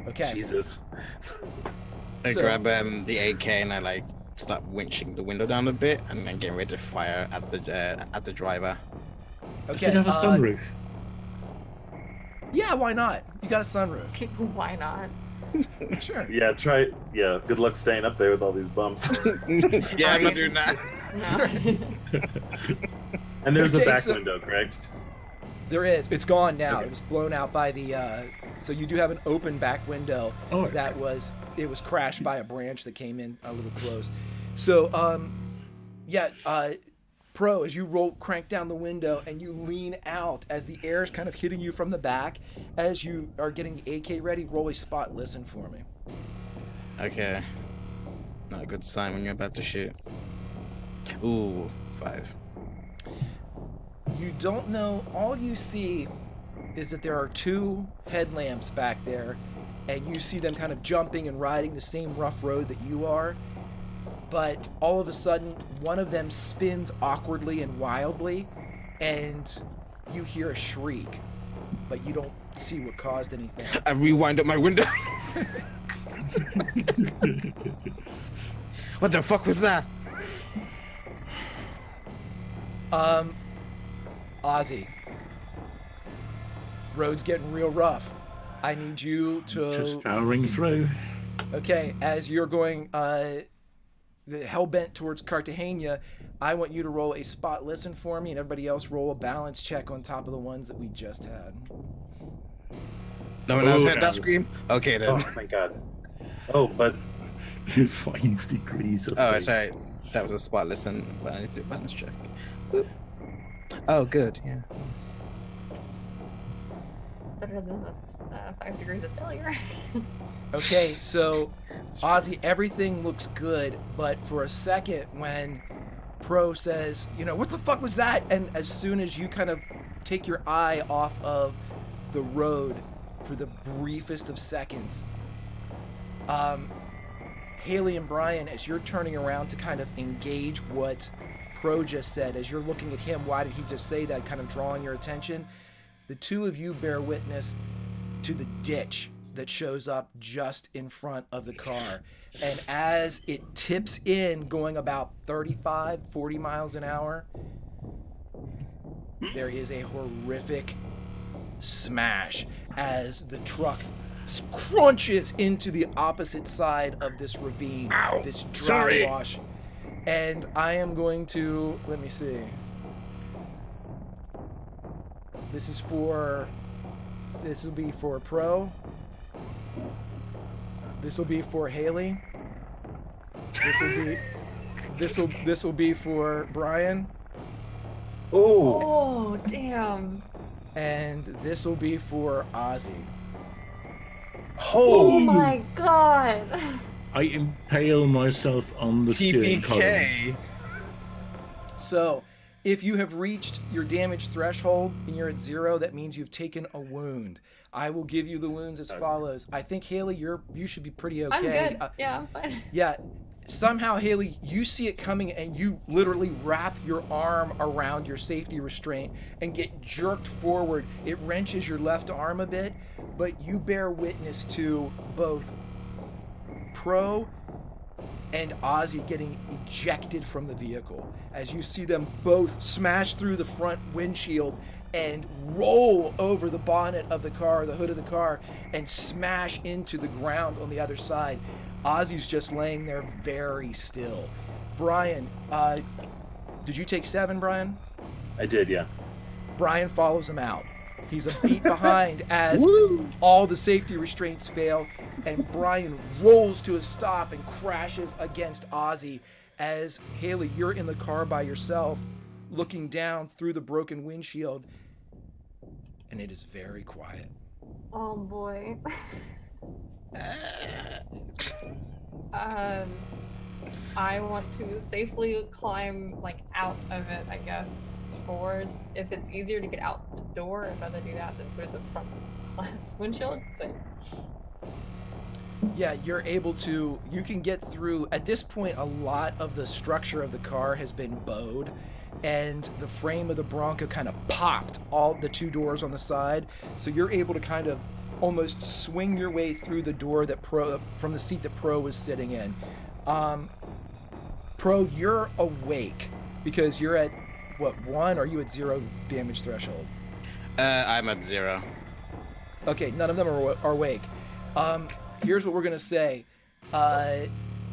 Okay. Jesus. I grab the AK and I start winching the window down a bit and then getting ready to fire at the driver. Okay. Does it have a sunroof? Yeah, why not? You got a sunroof. Why not? Sure. Yeah, try. Yeah, good luck staying up there with all these bumps. Yeah, I'm not doing that. No. And there's a back window, correct? There is. It's gone now. Okay. It was blown out by the. So you do have an open back window that was. It was crashed by a branch that came in a little close. So, Pro, as you crank down the window and you lean out as the air is kind of hitting you from the back, as you are getting the AK ready, roll a spot listen for me. Okay. Not a good sign when you're about to shoot. Ooh, 5. You don't know. All you see is that there are 2 headlamps back there, and you see them kind of jumping and riding the same rough road that you are. But all of a sudden, one of them spins awkwardly and wildly, and you hear a shriek, but you don't see what caused anything. I rewind up my window. What the fuck was that? Ozzy. Road's getting real rough. I need you to... Just powering through. Okay, as you're going... hell-bent towards Cartagena, I want you to roll a spot listen for me, and everybody else roll a balance check on top of the ones that we just had. No one else had that scream? Okay, then. Oh, thank God. Oh, but... 5 degrees of Oh, sorry. That was a spot listen, but I need to do a balance check. Boop. Oh, good, yeah. That's 5 degrees of failure. Okay, so Ozzy, everything looks good, but for a second when Pro says, what the fuck was that? And as soon as you kind of take your eye off of the road for the briefest of seconds, Haley and Brian, as you're turning around to kind of engage what Pro just said, as you're looking at him, why did he just say that, kind of drawing your attention, the two of you bear witness to the ditch that shows up just in front of the car. And as it tips in, going about 35, 40 miles an hour, there is a horrific smash as the truck crunches into the opposite side of this ravine, this dry wash. And I am going to, let me see. This will be for Pro. This will be for Haley. This will be for Brian. Oh, Oh, damn. And this will be for Ozzy. Oh holy! my god. I impale myself on the steering column. TPK. So, if you have reached your damage threshold and you're at 0, that means you've taken a wound. I will give you the wounds as follows. I think Haley, you should be pretty okay. I'm good. Yeah, I'm fine. Yeah. Somehow, Haley, you see it coming and you literally wrap your arm around your safety restraint and get jerked forward. It wrenches your left arm a bit, but you bear witness to both Pro and Ozzy getting ejected from the vehicle as you see them both smash through the front windshield and roll over the bonnet of the car, the hood of the car, and smash into the ground on the other side. Ozzy's just laying there very still. Brian, did you take 7, Brian? I did, yeah. Brian follows him out. He's a beat behind as all the safety restraints fail, and Brian rolls to a stop and crashes against Ozzy as, Haley, you're in the car by yourself, looking down through the broken windshield, and it is very quiet. Oh boy. I want to safely climb like out of it, I guess, forward. If it's easier to get out the door, I'd rather do that than through the front glass windshield. But yeah, you're able to, you can get through. At this point, a lot of the structure of the car has been bowed, and the frame of the Bronco kind of popped all the 2 doors on the side. So you're able to kind of almost swing your way through the door that from the seat that Pro was sitting in. Pro, you're awake because you're at what, 1? Or are you at 0 damage threshold? I'm at 0. Okay, none of them are awake. Here's what we're gonna say.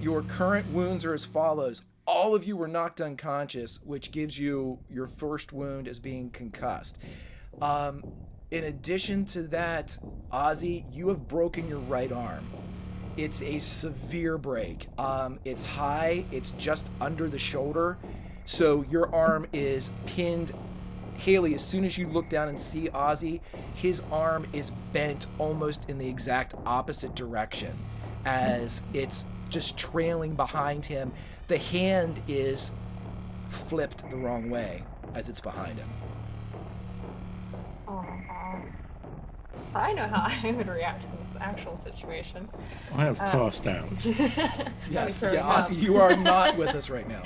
Your current wounds are as follows. All of you were knocked unconscious, which gives you your first wound as being concussed. In addition to that, Ozzy, you have broken your right arm. It's a severe break. It's high, it's just under the shoulder, so your arm is pinned. Haley, as soon as you look down and see Ozzy, his arm is bent almost in the exact opposite direction as it's just trailing behind him. The hand is flipped the wrong way as it's behind him. oh, I know how I would react to this actual situation. I have passed out. Yes, Let me yeah, turn it Ozzy, you are not with us right now.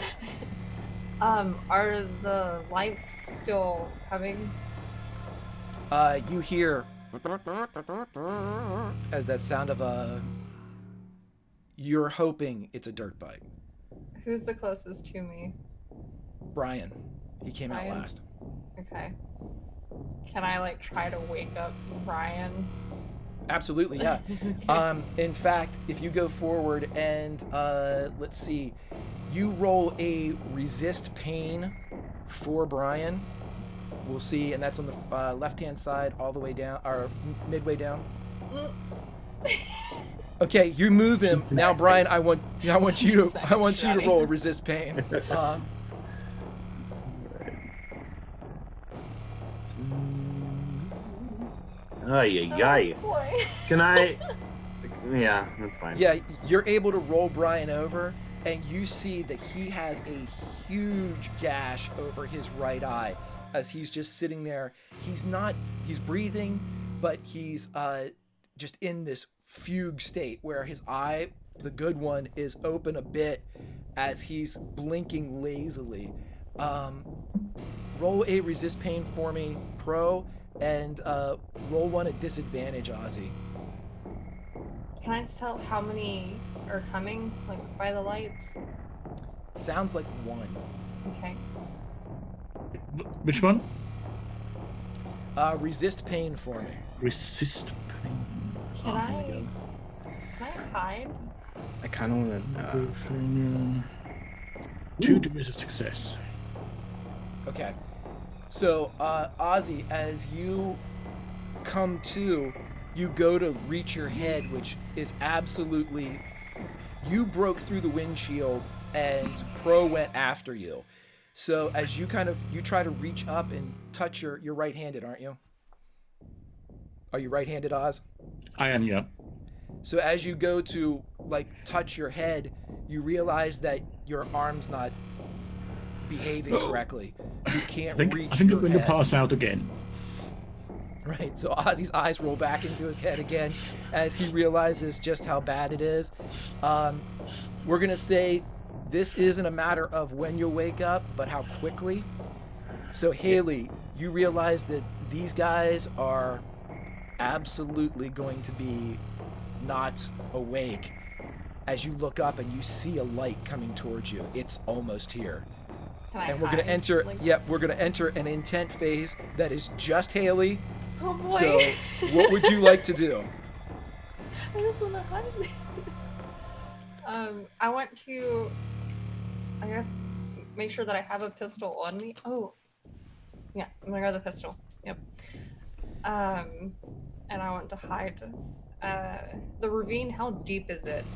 Are the lights still coming? You hear as that sound of a. You're hoping it's a dirt bike. Who's the closest to me? Brian, he came out Brian? last. Okay. Can I like try to wake up Brian? Absolutely, yeah. Okay. In fact, if you go forward and let's see, you roll a resist pain for Brian. We'll see, and that's on the left-hand side, all the way down, or midway down. Okay, you move him now, Brian. I want you to roll resist pain. Ay, ay, ay. Oh, boy. Can I? Yeah, that's fine. Yeah, you're able to roll Brian over, and you see that he has a huge gash over his right eye as he's just sitting there. He's breathing, but he's just in this fugue state where his eye, the good one, is open a bit as he's blinking lazily. Roll a resist pain for me, Pro, and roll one at disadvantage, Ozzy. Can I tell how many are coming, like by the lights? Sounds like 1. Okay. Which one? Resist pain for me. Resist pain. Can I hide? I kind of want to know. 2 degrees of success. Okay. So, Ozzy, as you come to, you go to reach your head, which is absolutely... You broke through the windshield, and Pro went after you. So as you you try to reach up and touch you're right-handed, aren't you? Are you right-handed, Oz? I am, yeah. So as you go to touch your head, you realize that your arm's not behaving correctly. You can't reach I think your I'm going to head. pass out again. Right, so Ozzy's eyes roll back into his head again as he realizes just how bad it is. We're going to say this isn't a matter of when you'll wake up, but how quickly. So Haley, you realize that these guys are absolutely going to be not awake as you look up and you see a light coming towards you. It's almost here. And we're going to enter, we're going to enter an intent phase that is just Haley. Oh boy. So, what would you like to do? I just want to hide. I want to, I guess, make sure that I have a pistol on me. Oh, yeah, I'm gonna grab the pistol. Yep. And I want to hide. The ravine, how deep is it?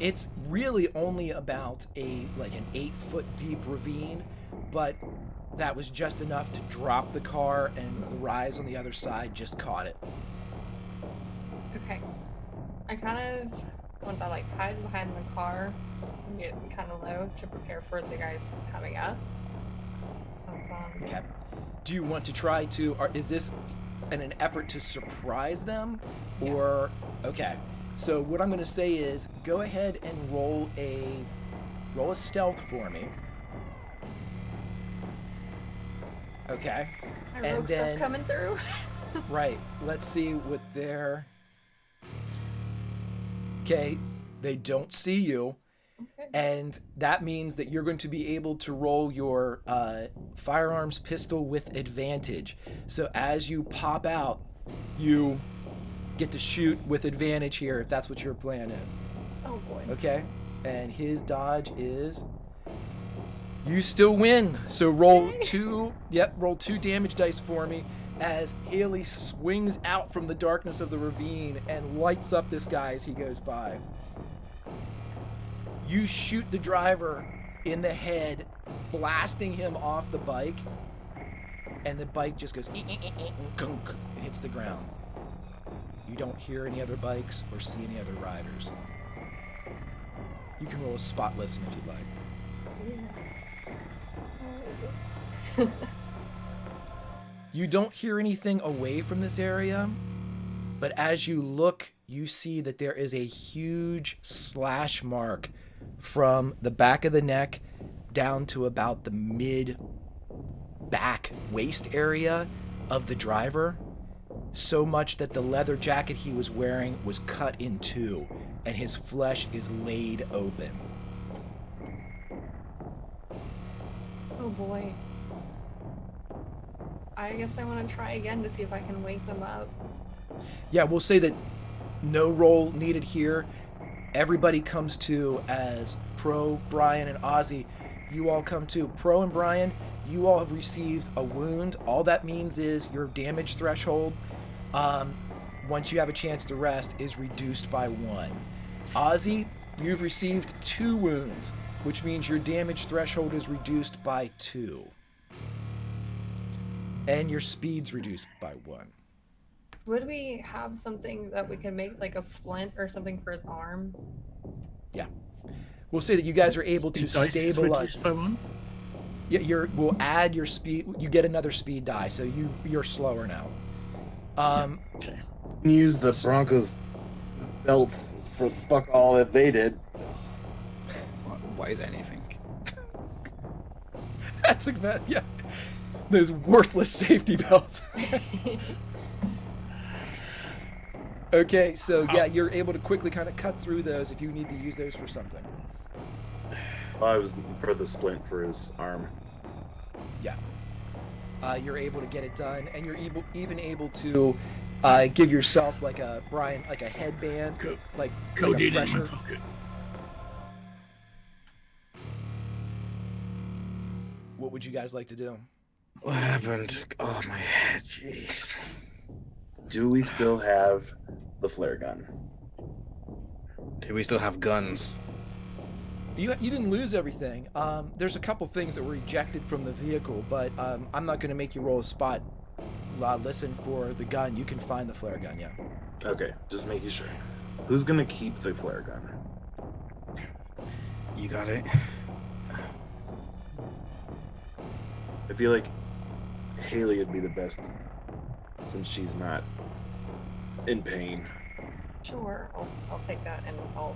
It's really only about an 8-foot deep ravine, but that was just enough to drop the car, and the rise on the other side just caught it. Okay. I kind of want to hide behind the car and get kind of low to prepare for the guys coming up. That's Okay. Do you want to try to, is this in an effort to surprise them? Yeah. Or, okay. So what I'm going to say is go ahead and roll a stealth for me. Okay. My And rogue then- stuff coming through. Right. Let's see what they're... Okay. They don't see you. Okay. And that means that you're going to be able to roll your firearms pistol with advantage. So as you pop out, you get to shoot with advantage here, if that's what your plan is. Oh boy. Okay? And his dodge is... You still win. So roll two damage dice for me as Haley swings out from the darkness of the ravine and lights up this guy as he goes by. You shoot the driver in the head, blasting him off the bike, and the bike just goes gunk and hits the ground. You don't hear any other bikes or see any other riders. You can roll a spot listen if you'd like. You don't hear anything away from this area, but as you look, you see that there is a huge slash mark from the back of the neck down to about the mid-back waist area of the driver, so much that the leather jacket he was wearing was cut in two, and his flesh is laid open. Oh boy. I guess I want to try again to see if I can wake them up. Yeah, we'll say that no roll needed here. Everybody comes to as Pro, Brian, and Ozzy. You all come to. Pro and Brian, you all have received a wound. All that means is your damage threshold, once you have a chance to rest, is reduced by 1. Ozzy, you've received 2 wounds, which means your damage threshold is reduced by 2. And your speed's reduced by 1. Would we have something that we can make like a splint or something for his arm? Yeah. We'll say that you guys are able to Dice is stabilize. reduced by 1? Yeah, we'll add your speed. You get another speed die, so you're slower now. Okay. Use the Broncos belts for fuck all that they did. Why is anything? That's the best. Yeah, those worthless safety belts. Okay, so yeah, you're able to quickly kind of cut through those if you need to use those for something. I was for the splint for his arm. Yeah. You're able to get it done, and you're even able to give yourself like a headband, like a Codeine in my pressure. pocket. What would you guys like to do? What happened? Oh, my head, jeez. Do we still have the flare gun? Do we still have guns? You didn't lose everything. There's a couple things that were ejected from the vehicle, but I'm not going to make you roll a spot. Listen for the gun. You can find the flare gun, yeah. Okay, just making sure. Who's gonna keep the flare gun? You got it. I feel like Haley would be the best since she's not in pain. Sure, I'll take that and I'll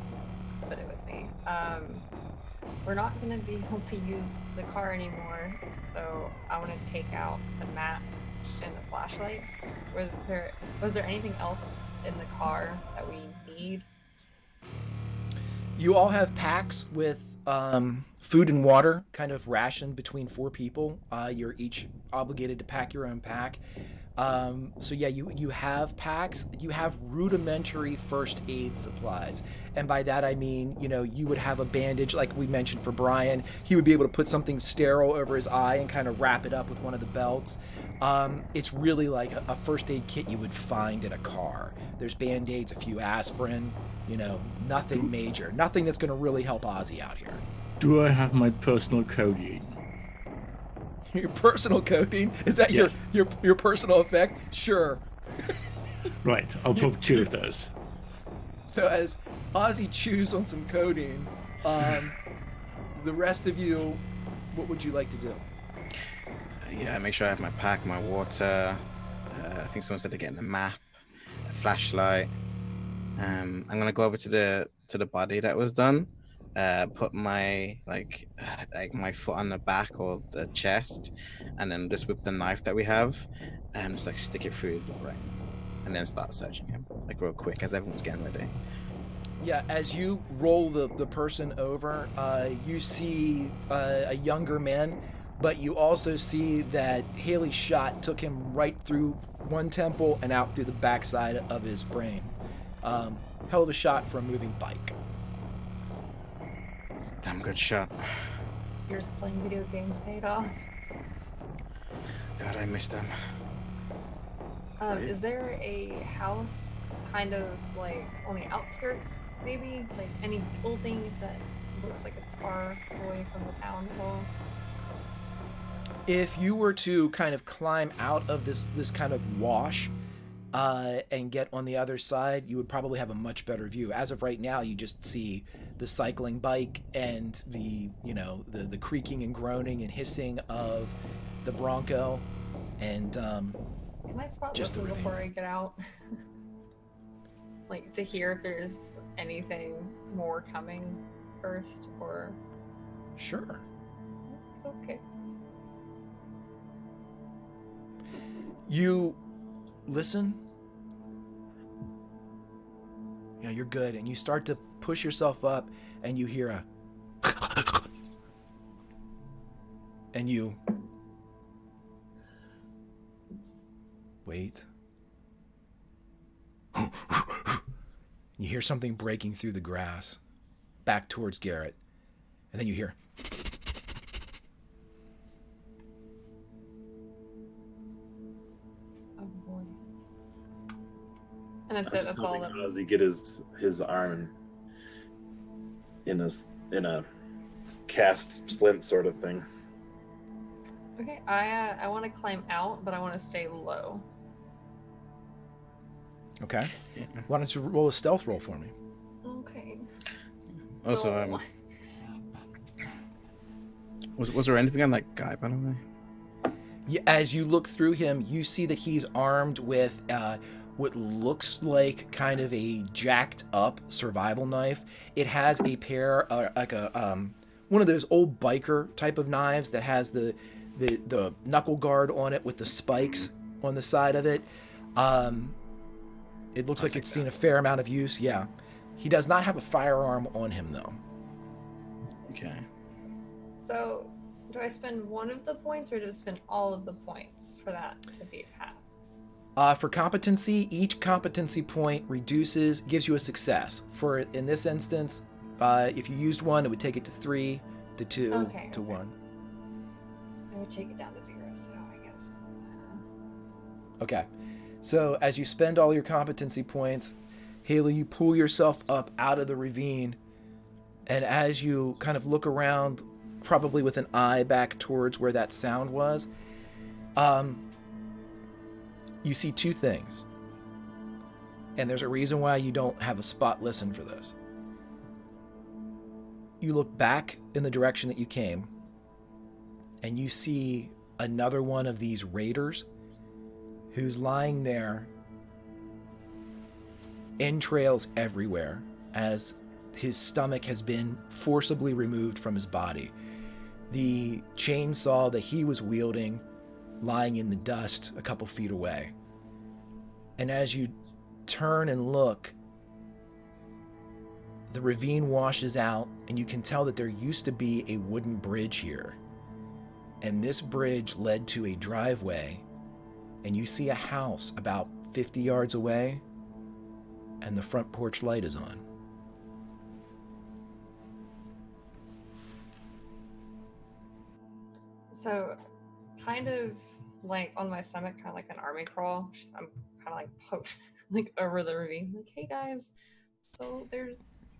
put it with me. We're not going to be able to use the car anymore, so I want to take out the map and the flashlights. Was there anything else in the car that we need? You all have packs with food and water, kind of rationed between 4 people. You're each obligated to pack your own pack. So yeah, you have packs. You have rudimentary first aid supplies, and by that I mean, you would have a bandage, like we mentioned for Brian. He would be able to put something sterile over his eye and kind of wrap it up with one of the belts. It's really like a first aid kit you would find in a car. There's band-aids, a few aspirin, nothing major, nothing that's going to really help Ozzy out here. Do I have my personal codeine? Your personal codeine? Is that Yes. your personal effect? Sure. Right, I'll put 2 of those. So as Ozzy chews on some codeine, the rest of you, what would you like to do? Yeah, make sure I have my pack, my water. I think someone said they're getting a map, a flashlight. I'm gonna go over to the body that was done. Put my like my foot on the back or the chest, and then just whip the knife that we have, and just stick it through the brain, and then start searching him real quick as everyone's getting ready. Yeah, as you roll the person over, you see a younger man, but you also see that Haley's shot took him right through one temple and out through the backside of his brain. Hell of a shot for a moving bike. It's a damn good shot. Years playing video games paid off. God, I missed them. Is there a house kind of on the outskirts, maybe? Any building that looks like it's far away from the town at all? If you were to kind of climb out of this kind of wash and get on the other side, you would probably have a much better view. As of right now, you just see the cycling bike and the creaking and groaning and hissing of the Bronco, and Can I spot just the whistle ravine. before I get out? To hear if there's anything more coming first, or... Sure. Okay. You listen. Yeah, you're good. And you start to push yourself up, and you hear a... and you... Wait. You hear something breaking through the grass, back towards Garrett. And then you hear... Oh boy. And that's I'm it. just That's all. helping Ozzy get his arm in a cast splint sort of thing. Okay. I want to climb out, but I want to stay low. Okay. Yeah. Why don't you roll a stealth roll for me? Okay. Also, Roll. was there anything on that guy, by the way? As you look through him, you see that he's armed with what looks like kind of a jacked up survival knife. It has a pair, one of those old biker type of knives that has the knuckle guard on it with the spikes on the side of it. It looks like it's seen a fair amount of use. Yeah, he does not have a firearm on him though. Okay. So, do I spend one of the points, or do I spend all of the points for that to be passed? For competency, each competency point gives you a success. In this instance, if you used one, it would take it to 3, to 2, Okay, to okay. 1. I would take it down to 0, so I guess. Okay. So as you spend all your competency points, Haley, you pull yourself up out of the ravine, and as you kind of look around, probably with an eye back towards where that sound was, you see two things. And there's a reason why you don't have a spot listen for this. You look back in the direction that you came, and you see another one of these raiders who's lying there, entrails everywhere, as his stomach has been forcibly removed from his body. The chainsaw that he was wielding lying in the dust a couple feet away. And as you turn and look, the ravine washes out, and you can tell that there used to be a wooden bridge here. And this bridge led to a driveway, and you see a house about 50 yards away, and the front porch light is on. So, kind of like on my stomach, kind of like an army crawl. I'm kind of like poked like over the ravine. Like, hey guys, so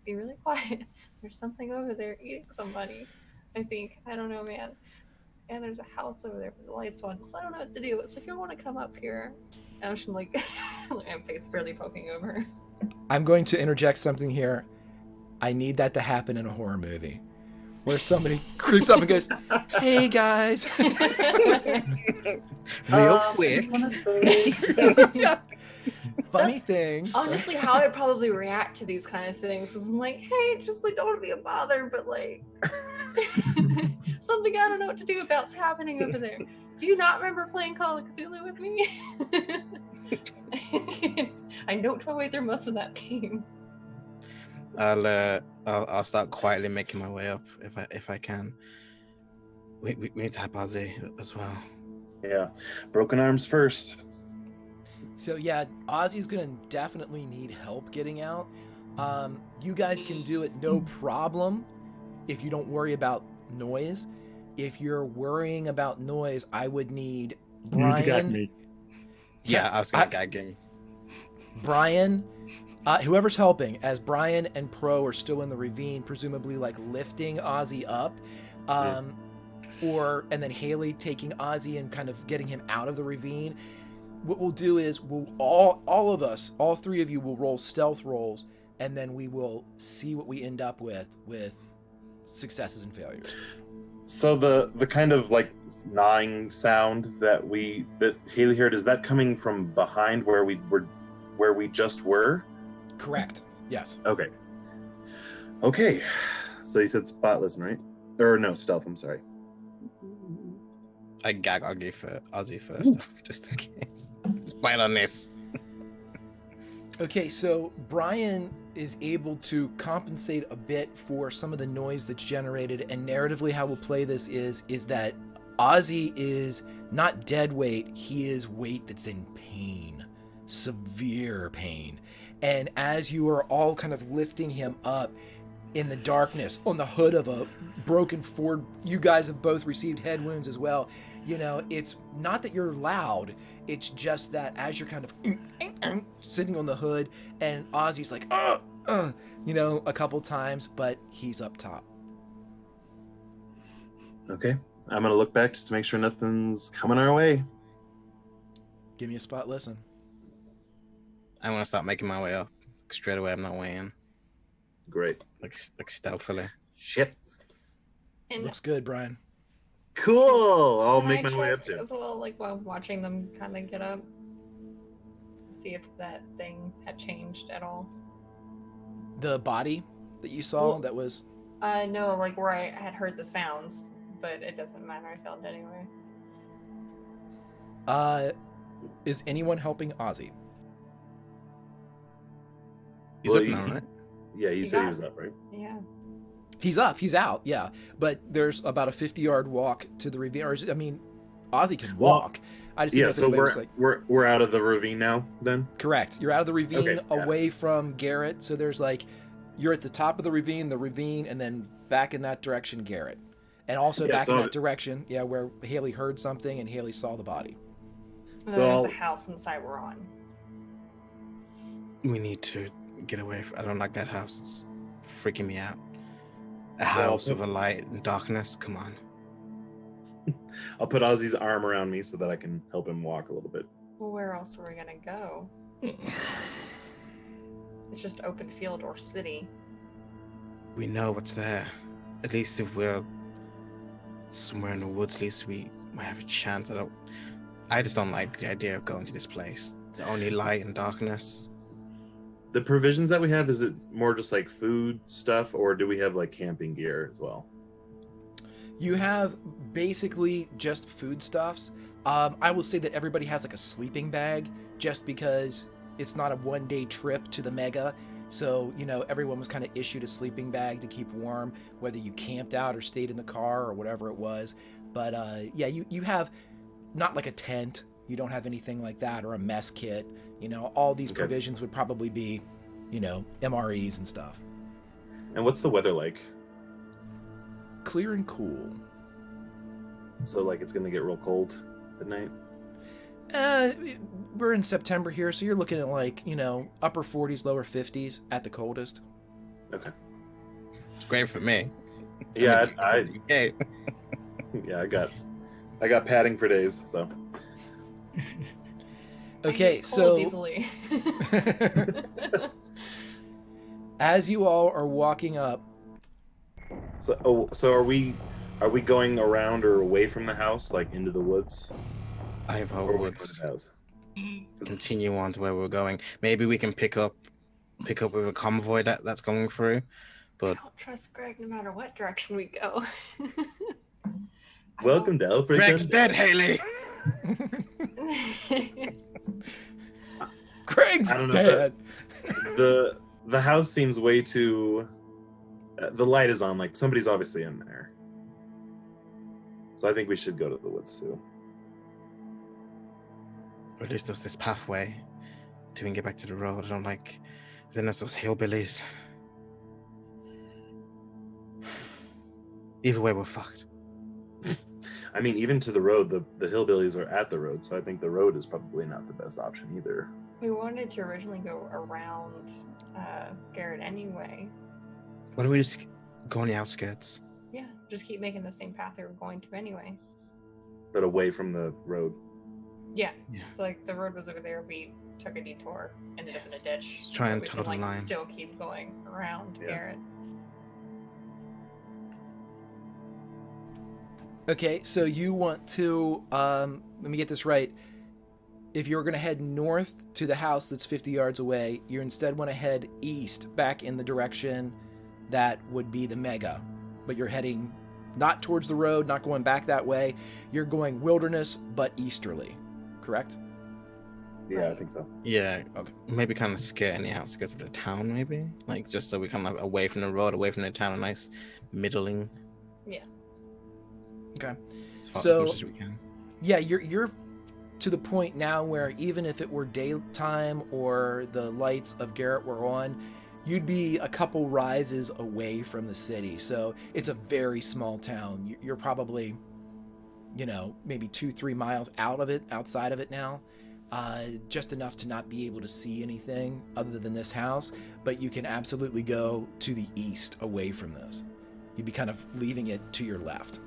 be really quiet. There's something over there eating somebody. I think. I don't know, man. And there's a house over there with the lights on, so I don't know what to do. So if you want to come up here, and I'm just like, I'm face barely poking over. I'm going to interject something here. I need that to happen in a horror movie, where somebody creeps up and goes, "Hey guys." Real I quick. just want to say, Yeah. Funny thing. honestly, how I'd probably react to these kind of things is I'm like, hey, just like don't want to be a bother, but like something I don't know what to do about's happening over there. Do you not remember playing Call of Cthulhu with me? I noped my way through most of that game. I'll start quietly making my way up if I can. We need to have Ozzy as well. Yeah. Broken arms first. So yeah, Ozzy's gonna definitely need help getting out. You guys can do it no problem if you don't worry about noise. If you're worrying about noise, I would need You need to gag Brian. me. Yeah, I was gonna gag him. Brian, whoever's helping, as Brian and Pro are still in the ravine, presumably like lifting Ozzy up, and then Haley taking Ozzy and kind of getting him out of the ravine. What we'll do is we'll all of us, all three of you, will roll stealth rolls, and then we will see what we end up with successes and failures. So the kind of like gnawing sound that Haley heard, is that coming from behind where we just were? Correct. Yes. Okay. So you said spot listen, right? Or no, stealth, I'm sorry. I gag Ozzy first, just in case. Spite on this. Okay, so Brian is able to compensate a bit for some of the noise that's generated, and narratively how we'll play this is that Ozzy is not dead weight, he is weight that's in pain, severe pain. And as you are all kind of lifting him up in the darkness on the hood of a broken Ford, you guys have both received head wounds as well. You know, it's not that you're loud, it's just that as you're kind of sitting on the hood, and Ozzy's like, you know, a couple times, but he's up top. Okay. I'm gonna look back just to make sure nothing's coming our way. Give me a spot listen. I want to start making my way up straight away. I'm not weighing. Great. Like stealthily. Shit. And Looks good, Brian. Cool. I'll can make I my way check up to it. as well, like while watching them kind of get up, see if that thing had changed at all. The body that you saw, Well- that was... No, like where I had heard the sounds, but it doesn't matter. I felt it anyway. Is anyone helping Ozzy? He's Well, up now, right? Yeah, you He said he got- was up, right? Yeah. He's up, he's out, yeah. But there's about a 50-yard walk to the ravine. Or, I mean, Ozzy can Well, walk. I just didn't Yeah, know if so anybody was like... we're out of the ravine now then? Correct. You're out of the ravine, Okay, yeah. away from Garrett. So there's like, you're at the top of the ravine, and then back in that direction, Garrett. And also Yeah, back so in that direction, yeah, where Haley heard something and Haley saw the body. And So then there's I'll- the house inside we're on. We need to get away from. I don't like that house. It's freaking me out. A So I'll house put- with a light and darkness. Come on. I'll put Ozzy's arm around me so that I can help him walk a little bit. Well, where else are we gonna go? It's just open field or city. We know what's there. At least if we're somewhere in the woods, at least we might have a chance. I just don't like the idea of going to this place. The only light and darkness. The provisions that we have, is it more just like food stuff, or do we have like camping gear as well? You have basically just foodstuffs. I will say that everybody has like a sleeping bag, just because it's not a one-day trip to the mega. So, everyone was kind of issued a sleeping bag to keep warm, whether you camped out or stayed in the car or whatever it was. But yeah, you have not like a tent. You don't have anything like that, or a mess kit. All these Okay. provisions would probably be, MREs and stuff. And what's the weather like? Clear and cool. So like it's gonna get real cold at night? We're in September here, so you're looking at like, upper 40s, lower 50s at the coldest. Okay. It's great for me. Yeah, Okay. yeah, I got padding for days, so I Okay, get cold so easily. as you all are walking up, so are we going around or away from the house, like into the woods? I Or vote are we going woods. to the house? Continue on to where we're going. Maybe we can pick up with a convoy that's going through. I But don't trust Greg no matter what direction we go. Welcome to Outbreak Greg's Undead. dead, Haley. Greg's I don't know, dead. The house seems way too. The light is on. Like somebody's obviously in there. So I think we should go to the woods too. Or at least there's this pathway to get back to the road. I don't like. Then there's those hillbillies. Either way, we're fucked. I mean, even to the road, the hillbillies are at the road, so I think the road is probably not the best option either. We wanted to originally go around Garrett anyway. Why don't we just go on the outskirts? Yeah, just keep making the same path we were going to anyway. But away from the road. Yeah. Yeah. So like the road was over there, we took a detour, ended up in a ditch. Just try so and we toe can, the like, line. still keep going around Yeah. Garrett. Okay, so you want to, let me get this right. If you're going to head north to the house that's 50 yards away, you instead want to head east back in the direction that would be the mega. But you're heading not towards the road, not going back that way. You're going wilderness, but easterly, correct? Yeah, I think so. Yeah. Okay. Maybe kind of skirting the outskirts of the town, maybe. Like just so we kind of away from the road, away from the town, a nice middling. Yeah. Okay. As far So- as much as we can. Yeah, you're to the point now where even if it were daytime or the lights of Garrett were on, you'd be a couple rises away from the city. So it's a very small town. You're probably, maybe 2-3 miles outside of it now. Just enough to not be able to see anything other than this house, but you can absolutely go to the east away from this. You'd be kind of leaving it to your left.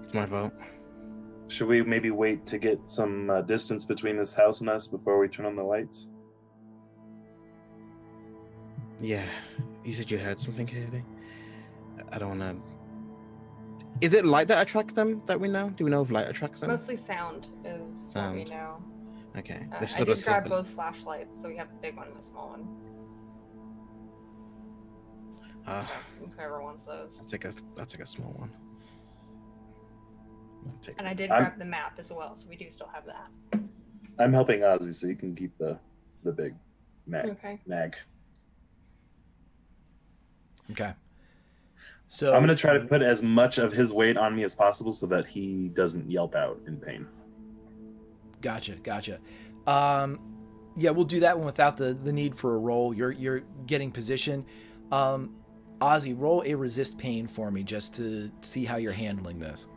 It's my vote. Should we maybe wait to get some distance between this house and us before we turn on the lights? Yeah. You said you heard something, Haley? I don't want to. Is it light that attracts them that we know? Do we know if light attracts them? Mostly sound is what we Sound. know. Okay. I This did little grab scorpion. both flashlights, so we have the big one and the small one. Uh, If whoever wants those. I'll take a small one. I'll take And I did I'm- grab the map as well, so we do still have that. I'm helping Ozzy, so you can keep the big mag. Okay. Okay. So I'm gonna try to put as much of his weight on me as possible so that he doesn't yelp out in pain. Gotcha. Yeah, we'll do that one without the need for a roll. You're getting position. Ozzy, roll a resist pain for me just to see how you're handling this.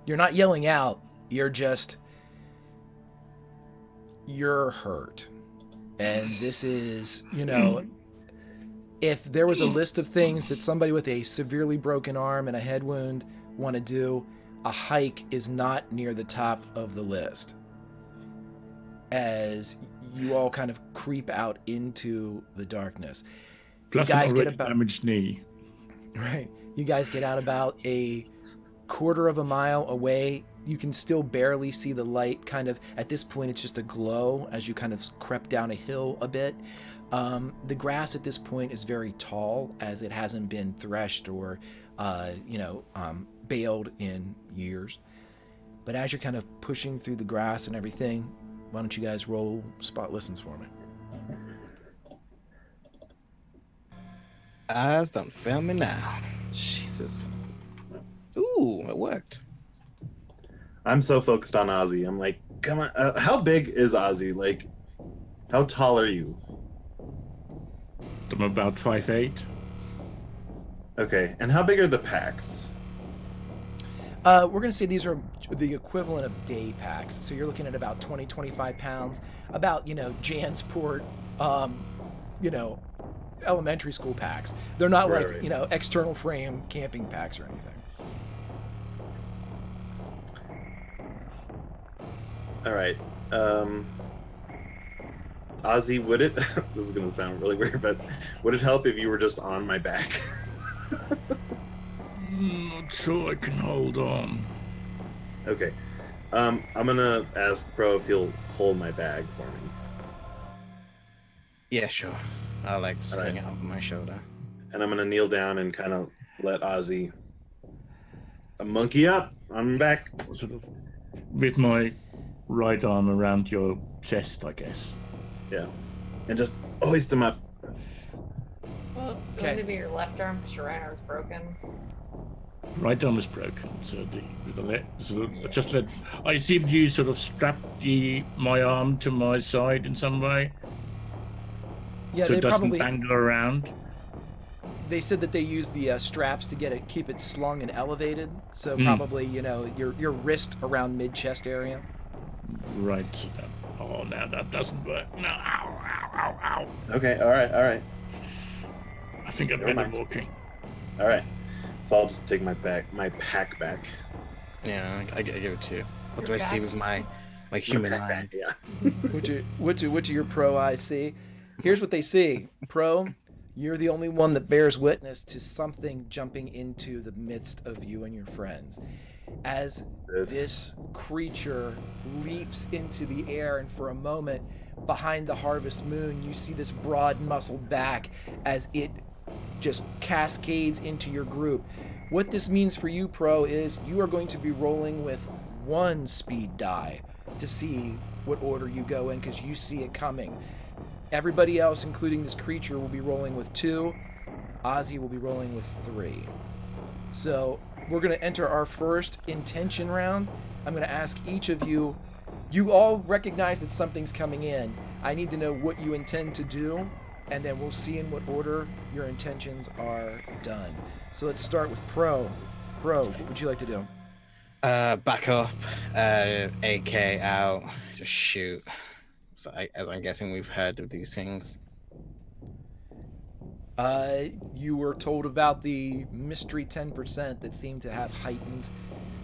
You're not yelling out. You're hurt. And this is, if there was a list of things that somebody with a severely broken arm and a head wound want to do, a hike is not near the top of the list. As you all kind of creep out into the darkness. Plus you guys an get already about damaged knee. Right. You guys get out about a quarter of a mile away. You can still barely see the light. Kind of at this point, it's just a glow as you kind of crept down a hill a bit. The grass at this point is very tall, as it hasn't been threshed or, baled in years. But as you're kind of pushing through the grass and everything, why don't you guys roll spot listens for me? Eyes don't fail me now. Jesus. Ooh, it worked. I'm so focused on Ozzy. I'm like, come on. How big is Ozzy? Like, how tall are you? I'm about 5'8". Okay, and how big are the packs? We're going to say these are the equivalent of day packs. So you're looking at about 20, 25 pounds, about, Jansport, elementary school packs. They're not Right. external frame camping packs or anything. All right. Ozzy, would it, this is going to sound really weird, but would it help if you were just on my back? Not sure I can hold on. Okay. I'm going to ask Pro if he'll hold my bag for me. Yeah, sure. I'll sling right. it over my shoulder. And I'm going to kneel down and kind of let Ozzy monkey up on my back. Sort of with my right arm around your chest, I guess. Yeah. And just hoist him up. Well, Okay. going to be your left arm because your right arm's broken. Right arm is broken, so I assumed you sort of strapped my arm to my side in some way, Yeah, so they it doesn't probably dangle around. they said that they use the straps to keep it slung and elevated. So probably your wrist around mid chest area. Right. So now that doesn't work. No, ow. Okay, all right. I think I'm Never better mind. walking. All right. So I'll just take my pack back. Yeah, I give it to you. What do Your I see backs. with my human pack eye? back, yeah. What do your pro eyes see? Here's what they see. Pro, you're the only one that bears witness to something jumping into the midst of you and your friends. As this creature leaps into the air, and for a moment, behind the harvest moon, you see this broad muscled back as it just cascades into your group. What this means for you, Pro, is you are going to be rolling with one speed die to see what order you go in, because you see it coming. Everybody else, including this creature, will be rolling with 2. Ozzy will be rolling with 3. So we're going to enter our first intention round. I'm going to ask each of you. You all recognize that something's coming in. I need to know what you intend to do, and then we'll see in what order your intentions are done. So let's start with Pro. Pro, what would you like to do? Back up, AK out, just shoot. So as I'm guessing we've heard of these things. You were told about the mystery 10% that seemed to have heightened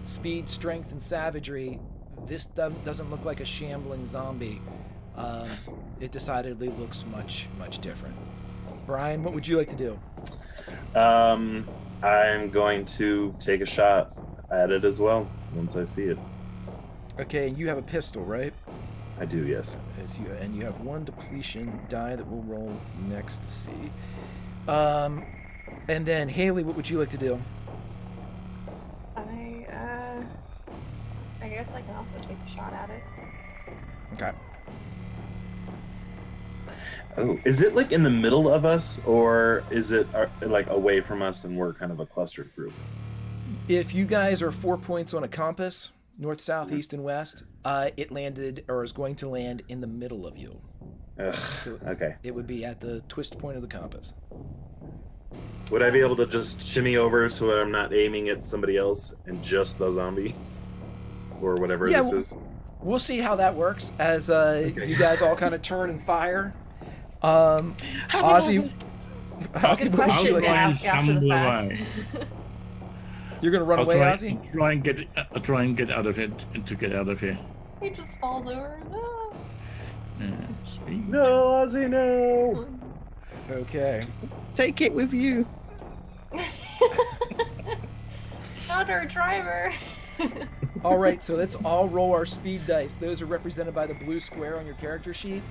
speed, strength, and savagery. This doesn't look like a shambling zombie. It decidedly looks much, much different. Brian, what would you like to do? I'm going to take a shot at it as well once I see it. Okay, and you have a pistol, right? I do, yes. And you have 1 depletion die that we'll roll next to see. And then Haley, what would you like to do? I guess I can also take a shot at it. Okay. Oh, is it like in the middle of us, or is it like away from us and we're kind of a clustered group? If you guys are 4 points on a compass, north, south, east, and west, it landed or is going to land in the middle of you. Ugh, So okay. it would be at the twist point of the compass. Would I be able to just shimmy over so that I'm not aiming at somebody else and just the zombie? or whatever Yeah, this is. We'll see how that works as you guys all kind of turn and fire. Ozzy, Good what would you question like? to ask after the tumble fact. away. You're gonna run I'll away, try, Ozzy? I'll try and get out of it and to get out of here. He just falls over. No. Speed. No, Ozzy, no. Okay. Take it with you. Not our driver. All right, so let's all roll our speed dice. Those are represented by the blue square on your character sheet.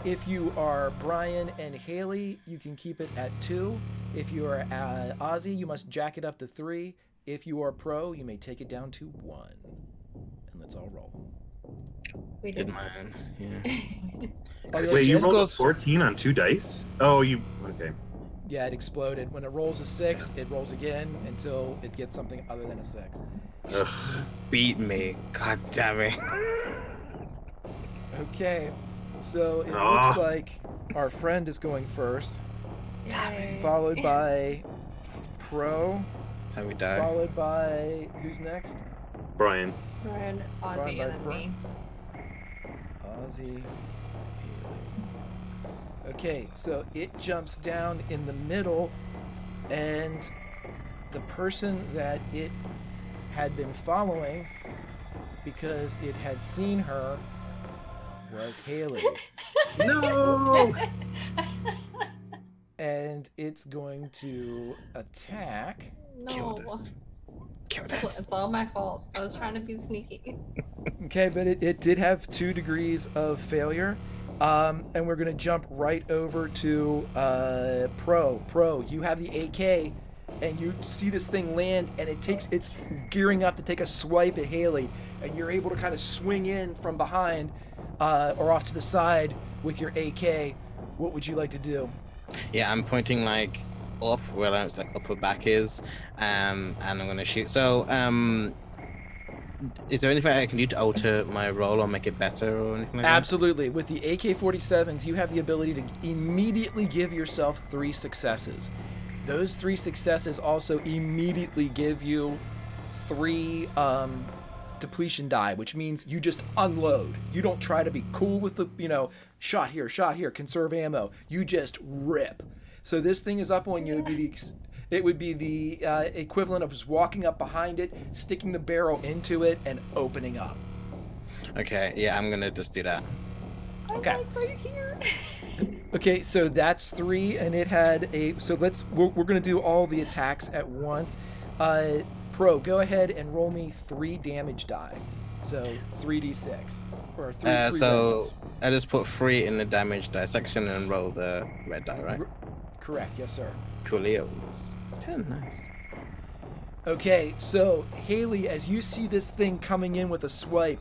If you are Brian and Haley, you can keep it at 2. If you are Ozzy, you must jack it up to 3. If you are Pro, you may take it down to 1. And let's all roll. We Did did. mine. Yeah. Wait, you It rolled a goes- 14 on 2 dice? Oh, you okay? Yeah, it exploded. When it rolls a 6, it rolls again until it gets something other than a 6. Ugh. Beat me. God damn it. Okay, so it Ah. looks like our friend is going first, Yay. followed by Pro, That's how we die. followed by who's next? Brian. Brian, Ozzy, Brian, and then Brian. me. Ozzy, Haley. Okay, so it jumps down in the middle, and the person that it had been following, because it had seen her, was Haley. No. And it's going to attack. Killed No. us. Killed us. It's all my fault. I was trying to be sneaky. Okay, but it did have 2 degrees of failure. And we're going to jump right over to Pro. Pro, you have the AK, and you see this thing land, and it's gearing up to take a swipe at Haley, and you're able to kind of swing in from behind or off to the side with your AK. What would you like to do? Yeah, I'm pointing like up where it's like upper back is, and I'm gonna shoot. So, is there anything I can do to alter my roll or make it better or anything like that? Absolutely. With the AK-47s, you have the ability to immediately give yourself 3 successes. Those 3 successes also immediately give you 3 depletion die, which means you just unload. You don't try to be cool with the, shot here, conserve ammo. You just rip. So this thing is up on you. It would be the equivalent of just walking up behind it, sticking the barrel into it, and opening up. Okay, yeah, I'm gonna just do that. Okay. I'm like right here. Okay, so that's 3, and it had a. So we're gonna do all the attacks at once. Pro, go ahead and roll me 3 damage die. So 3d6 or 3. So rounds. I just put 3 in the damage die section and roll the red die, right? Correct, yes, sir. Coolios. 10, nice. Okay, so Haley, as you see this thing coming in with a swipe,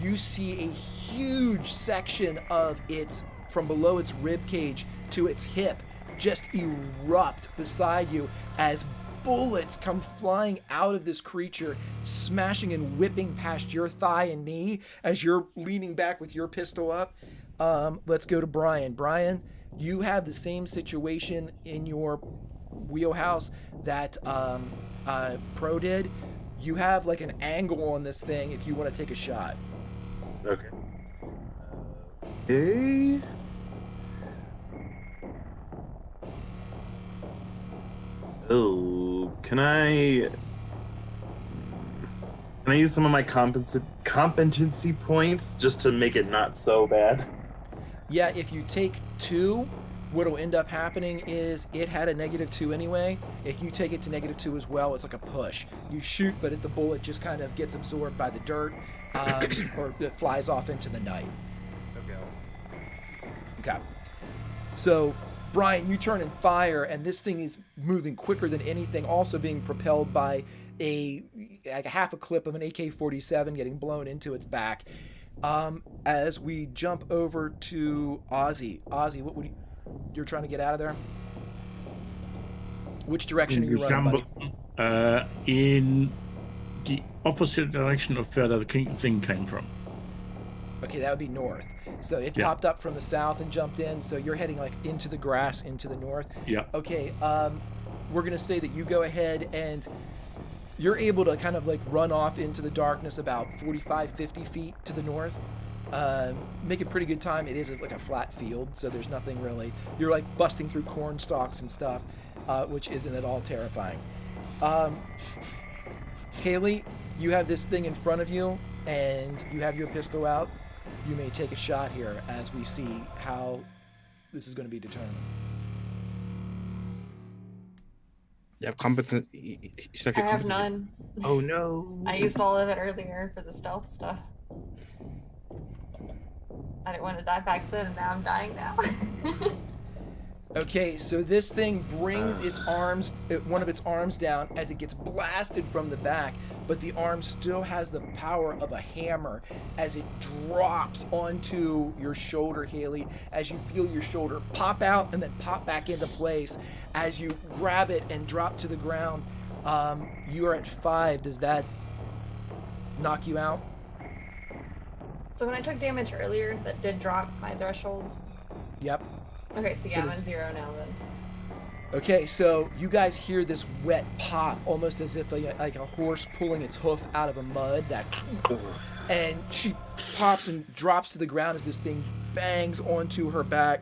you see a huge section of its, from below its rib cage to its hip, just erupt beside you as bullets come flying out of this creature, smashing and whipping past your thigh and knee as you're leaning back with your pistol up. Let's go to Brian. Brian, you have the same situation in your wheelhouse that Pro did. You have like an angle on this thing if you want to take a shot. Okay. Okay. Oh, can I use some of my competency points just to make it not so bad? Yeah, if you take 2, what'll end up happening is it had a -2 anyway. If you take it to -2 as well, it's like a push. You shoot, but the bullet just kind of gets absorbed by the dirt, or it flies off into the night. Okay. So, Brian, you turn and fire, and this thing is moving quicker than anything, also being propelled by a half a clip of an AK-47 getting blown into its back. As we jump over to Ozzy. Ozzy, what would you're trying to get out of there? Which direction are you running, buddy? In the opposite direction of where the thing came from. Okay, that would be north. So it Yeah. popped up from the south and jumped in. So you're heading like into the grass into the north. Yeah. Okay, we're gonna say that you go ahead and you're able to kind of like run off into the darkness about 45, 50 feet to the north. Make a pretty good time. It is like a flat field, so there's nothing really. You're like busting through corn stalks and stuff, which isn't at all terrifying. Haley, you have this thing in front of you, and you have your pistol out. You may take a shot here as we see how this is going to be determined. You have competence. I have none. Oh no! I used all of it earlier for the stealth stuff. I didn't want to die back then, and now I'm dying now. Okay, so this thing brings one of its arms down as it gets blasted from the back, but the arm still has the power of a hammer as it drops onto your shoulder, Haley, as you feel your shoulder pop out and then pop back into place. As you grab it and drop to the ground, you are at 5. Does that knock you out? So when I took damage earlier, that did drop my threshold. Yep. Okay, so yeah, I'm on 0 now then. Okay, so you guys hear this wet pop, almost as if like a horse pulling its hoof out of a mud. And she pops and drops to the ground as this thing bangs onto her back.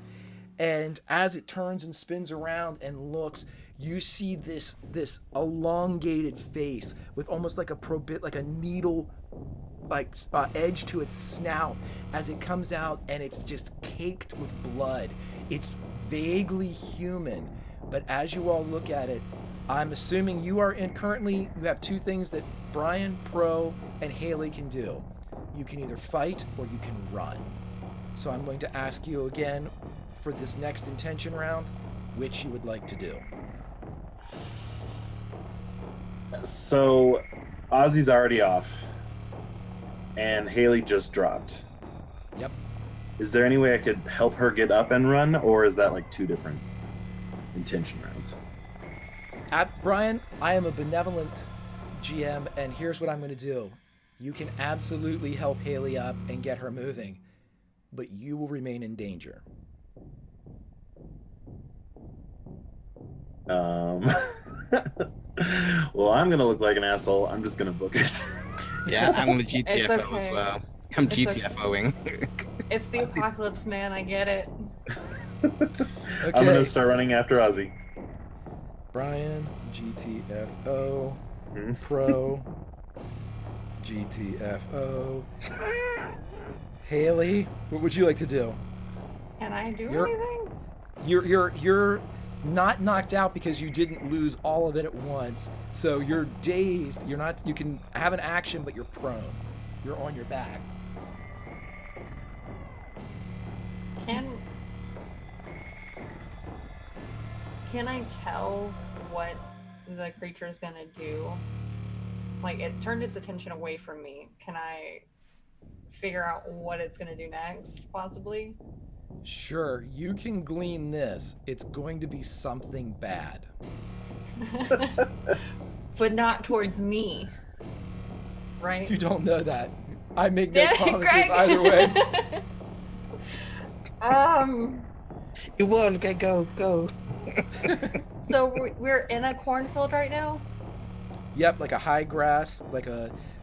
And as it turns and spins around and looks, you see this elongated face with almost like a needle edge to its snout as it comes out, and it's just caked with blood. It's vaguely human, but as you all look at it, I'm assuming you have 2 things that Brian, Pro, and Haley can do. You can either fight or you can run. So I'm going to ask you again for this next intention round, which you would like to do. So Ozzy's already off. And Haley just dropped. Yep. Is there any way I could help her get up and run, or is that like 2 different intention rounds? Brian, I am a benevolent GM, and here's what I'm going to do. You can absolutely help Haley up and get her moving, but you will remain in danger. Well, I'm going to look like an asshole. I'm just going to book it. Yeah, I'm gonna GTFO as well. I'm GTFOing. It's the apocalypse, man. I get it. Okay. I'm gonna start running after Ozzy. Brian, GTFO. Pro, GTFO. Haley, what would you like to do? Can I do anything? You're not knocked out because you didn't lose all of it at once. So you're dazed. You can have an action, but you're prone. You're on your back. Can I tell what the creature's gonna do? Like, it turned its attention away from me. Can I figure out what it's gonna do next, possibly? Sure, you can glean this. It's going to be something bad. But not towards me, right? You don't know that. I make no promises Greg. either way. You won. Okay, go. So we're in a cornfield right now? Yep, like a high grass,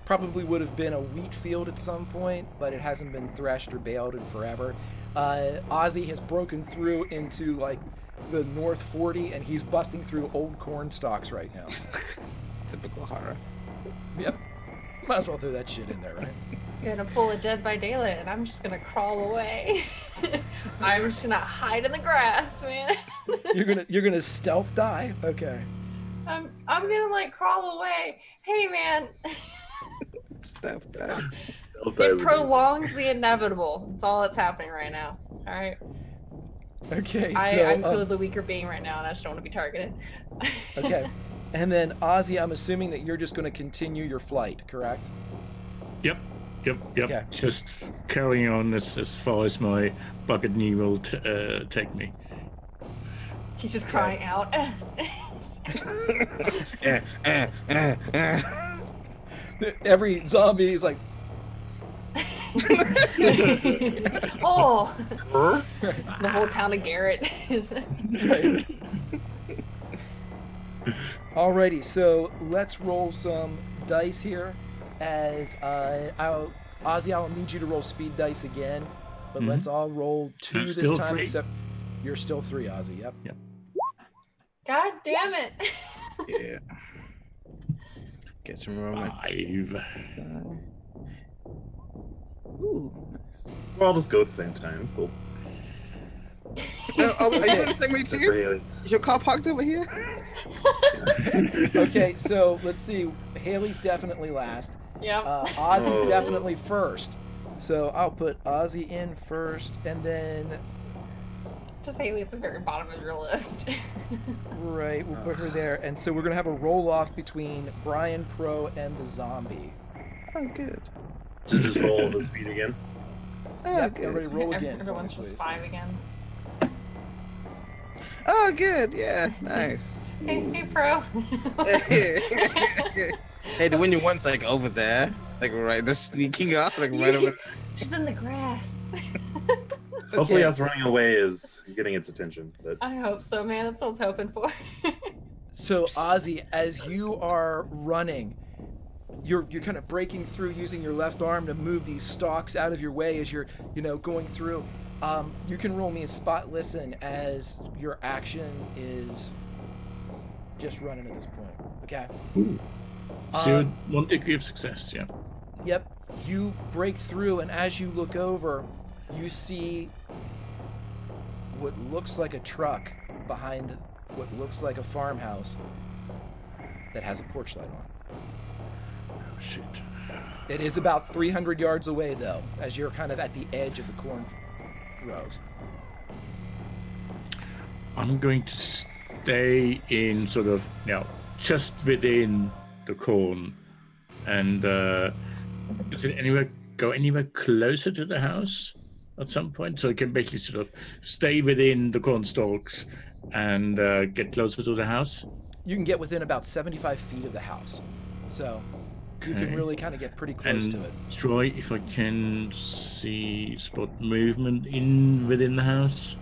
probably would have been a wheat field at some point, but it hasn't been threshed or baled in forever. Ozzy has broken through into like the North 40, and he's busting through old corn stalks right now. Typical horror. Yep. Might as well throw that shit in there, right? Gonna pull a Dead by Daylight, and I'm just gonna crawl away. I'm just gonna hide in the grass, man. You're gonna stealth die? Okay. I'm gonna like crawl away. Hey, man. Stuff that. It prolongs the inevitable. That's all that's happening right now. All right. Okay. So I'm clearly the weaker being right now, and I just don't want to be targeted. Okay. And then Ozzy, I'm assuming that you're just going to continue your flight, correct? Yep. Okay. Just carrying on as far as my bucket knee will take me. He's just crying out. Every zombie is like, oh, the whole town of Garrett. right. Alrighty, so let's roll some dice here. As Ozzy, I'll need you to roll speed dice again, but let's all roll 2 this Still time. 3? Except you're still 3, Ozzy. Yep. God damn it. Yeah. Get some romance. 5. Ooh, nice. We'll all just go at the same time. It's cool. Are you going the same way Except too? for Haley. Is your car parked over here? Okay, so let's see. Haley's definitely last. Yep. Ozzy's Oh. definitely first. So I'll put Ozzy in first, and then Just Haley at the very bottom of your list. right, we'll put her there. And so we're gonna have a roll off between Brian Pro and the zombie. Oh, good. Just roll the speed again. Oh, Yep, good. everybody roll again. Everyone's for me, just please. 5 again. Oh, good. Yeah, nice. Hey, Pro. Hey, the one you want's like over there, like right, they're sneaking up, like right over. She's in the grass. Hopefully, Okay. us running away is getting its attention. But I hope so, man. That's what I was hoping for. So Ozzy, as you are running, you're kind of breaking through using your left arm to move these stalks out of your way as you're going through. You can roll me a spot listen as your action is just running at this point. Okay. Ooh. So Um, 1 degree of success, yeah. Yep. You break through, and as you look over, you see what looks like a truck behind what looks like a farmhouse that has a porch light on. Oh, shit. It is about 300 yards away, though, as you're kind of at the edge of the corn rows. I'm going to stay in sort of, just within the corn. And does it go anywhere closer to the house at some point? So it can basically sort of stay within the corn stalks and get closer to the house? You can get within about 75 feet of the house. So you can Okay. really kind of get pretty close And to it. Troy, if I can spot movement within the house.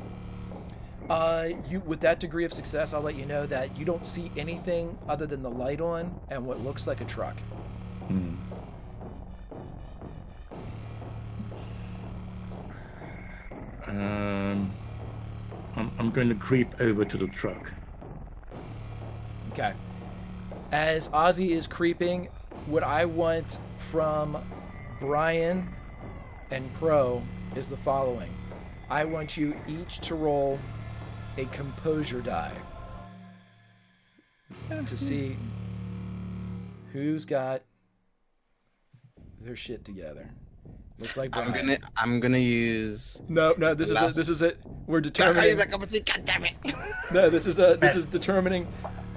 With that degree of success, I'll let you know that you don't see anything other than the light on and what looks like a truck. I'm going to creep over to the truck. Okay. As Ozzy is creeping, what I want from Brian and Pro is the following. I want you each to roll a composure die to see who's got their shit together. Looks like Brian. I'm gonna use. No, this is it. We're determining. God damn it! No, this is determining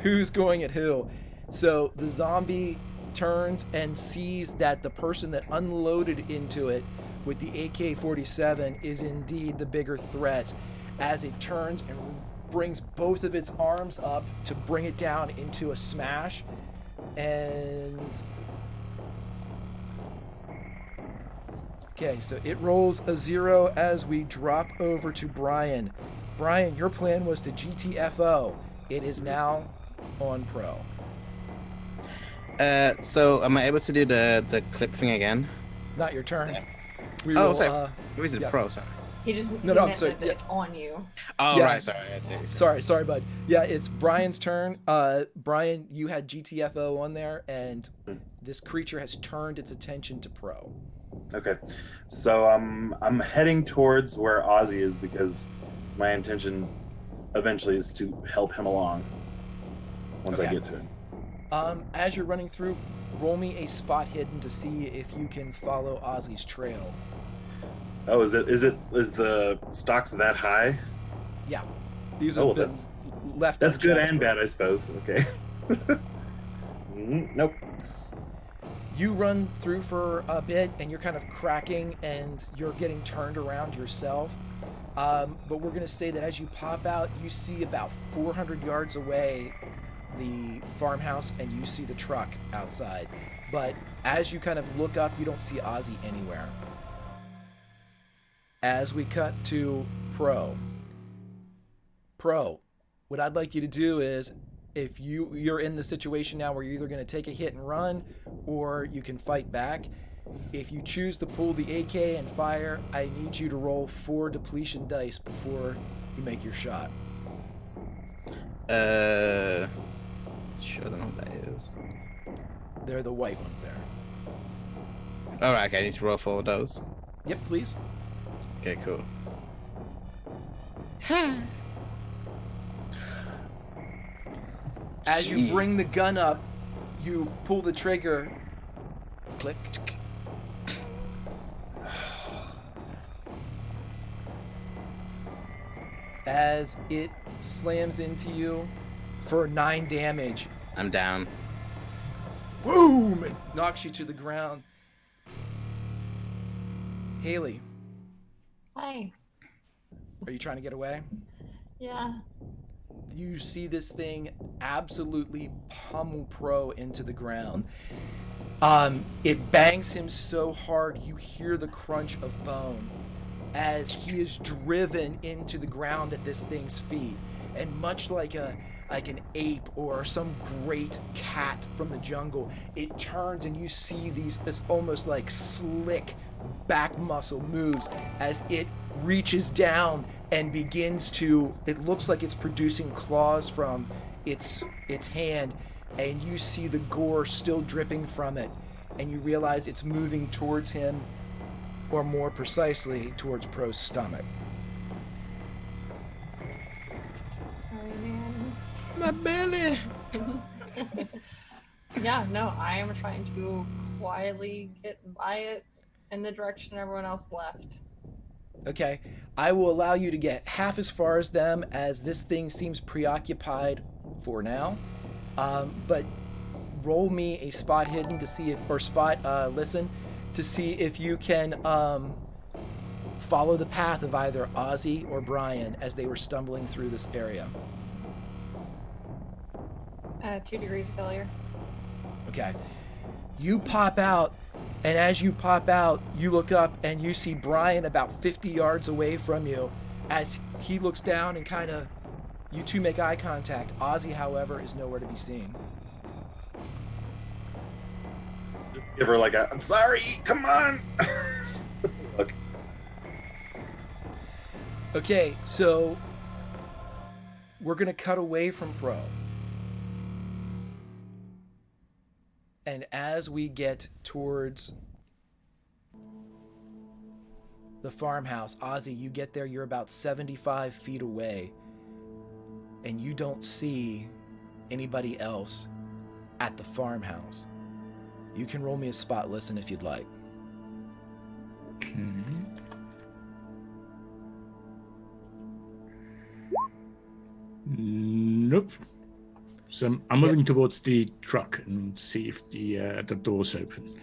who's going at who. So the zombie turns and sees that the person that unloaded into it with the AK-47 is indeed the bigger threat, as it turns and brings both of its arms up to bring it down into a smash. And okay, so it rolls a 0 as we drop over to Brian. Brian, your plan was to GTFO. It is now on Pro. So am I able to do the clip thing again? Not your turn. Yeah. We Oh, will, sorry. Who is it? yeah. Pro, sorry. He just No, he I'm meant sorry, that yeah. it's on you. Oh, Yeah. right. Sorry. I see. Sorry, bud. Yeah, it's Brian's turn. Brian, you had GTFO on there, and this creature has turned its attention to Pro. okay, so I'm heading towards where Ozzy is because my intention eventually is to help him along once I Okay. get to him. As you're running through, roll me a spot hidden to see if you can follow Ozzy's trail. Oh, is the stocks that high? Yeah, these Oh, have been that's left. That's good unchecked and for- bad, I suppose. Okay. Nope. You run through for a bit, and you're kind of cracking, and you're getting turned around yourself. But we're going to say that as you pop out, you see about 400 yards away the farmhouse, and you see the truck outside. But as you kind of look up, you don't see Ozzy anywhere. As we cut to Pro, what I'd like you to do is, If you're in the situation now where you're either going to take a hit and run, or you can fight back. If you choose to pull the AK and fire, I need you to roll 4 depletion dice before you make your shot. Sure, I don't know what that is. They're the white ones there. All right, okay, I need to roll 4 of those. Yep, please. Okay, cool. As you bring the gun up, you pull the trigger. Click. As it slams into you for 9 damage. I'm down. Boom! It knocks you to the ground. Haley, Hi. are you trying to get away? Yeah. You see this thing absolutely pummel Pro into the ground. It bangs him so hard you hear the crunch of bone as he is driven into the ground at this thing's feet. And much like an ape or some great cat from the jungle, it turns and you see this almost like slick back muscle moves as it reaches down and begins to, it looks like it's producing claws from its hand, and you see the gore still dripping from it, and you realize it's moving towards him, or more precisely towards Pro's stomach. Sorry, man. My belly. Yeah, no, I am trying to quietly get by it in the direction everyone else left. Okay, I will allow you to get half as far as them, as this thing seems preoccupied for now. But roll me a spot hidden to see if, or spot listen, to see if you can follow the path of either Ozzy or Brian as they were stumbling through this area. 2 degrees of failure. Okay. You pop out, and as you pop out, you look up and you see Brian about 50 yards away from you as he looks down and kind of, you two make eye contact. Ozzy, however, is nowhere to be seen. Just give her like a, I'm sorry, come on. Look. Okay, so we're going to cut away from Pro. And as we get towards the farmhouse, Ozzy, you get there, you're about 75 feet away, and you don't see anybody else at the farmhouse. You can roll me a spot listen if you'd like. Okay. Nope. So I'm moving towards the truck and see if the door's open.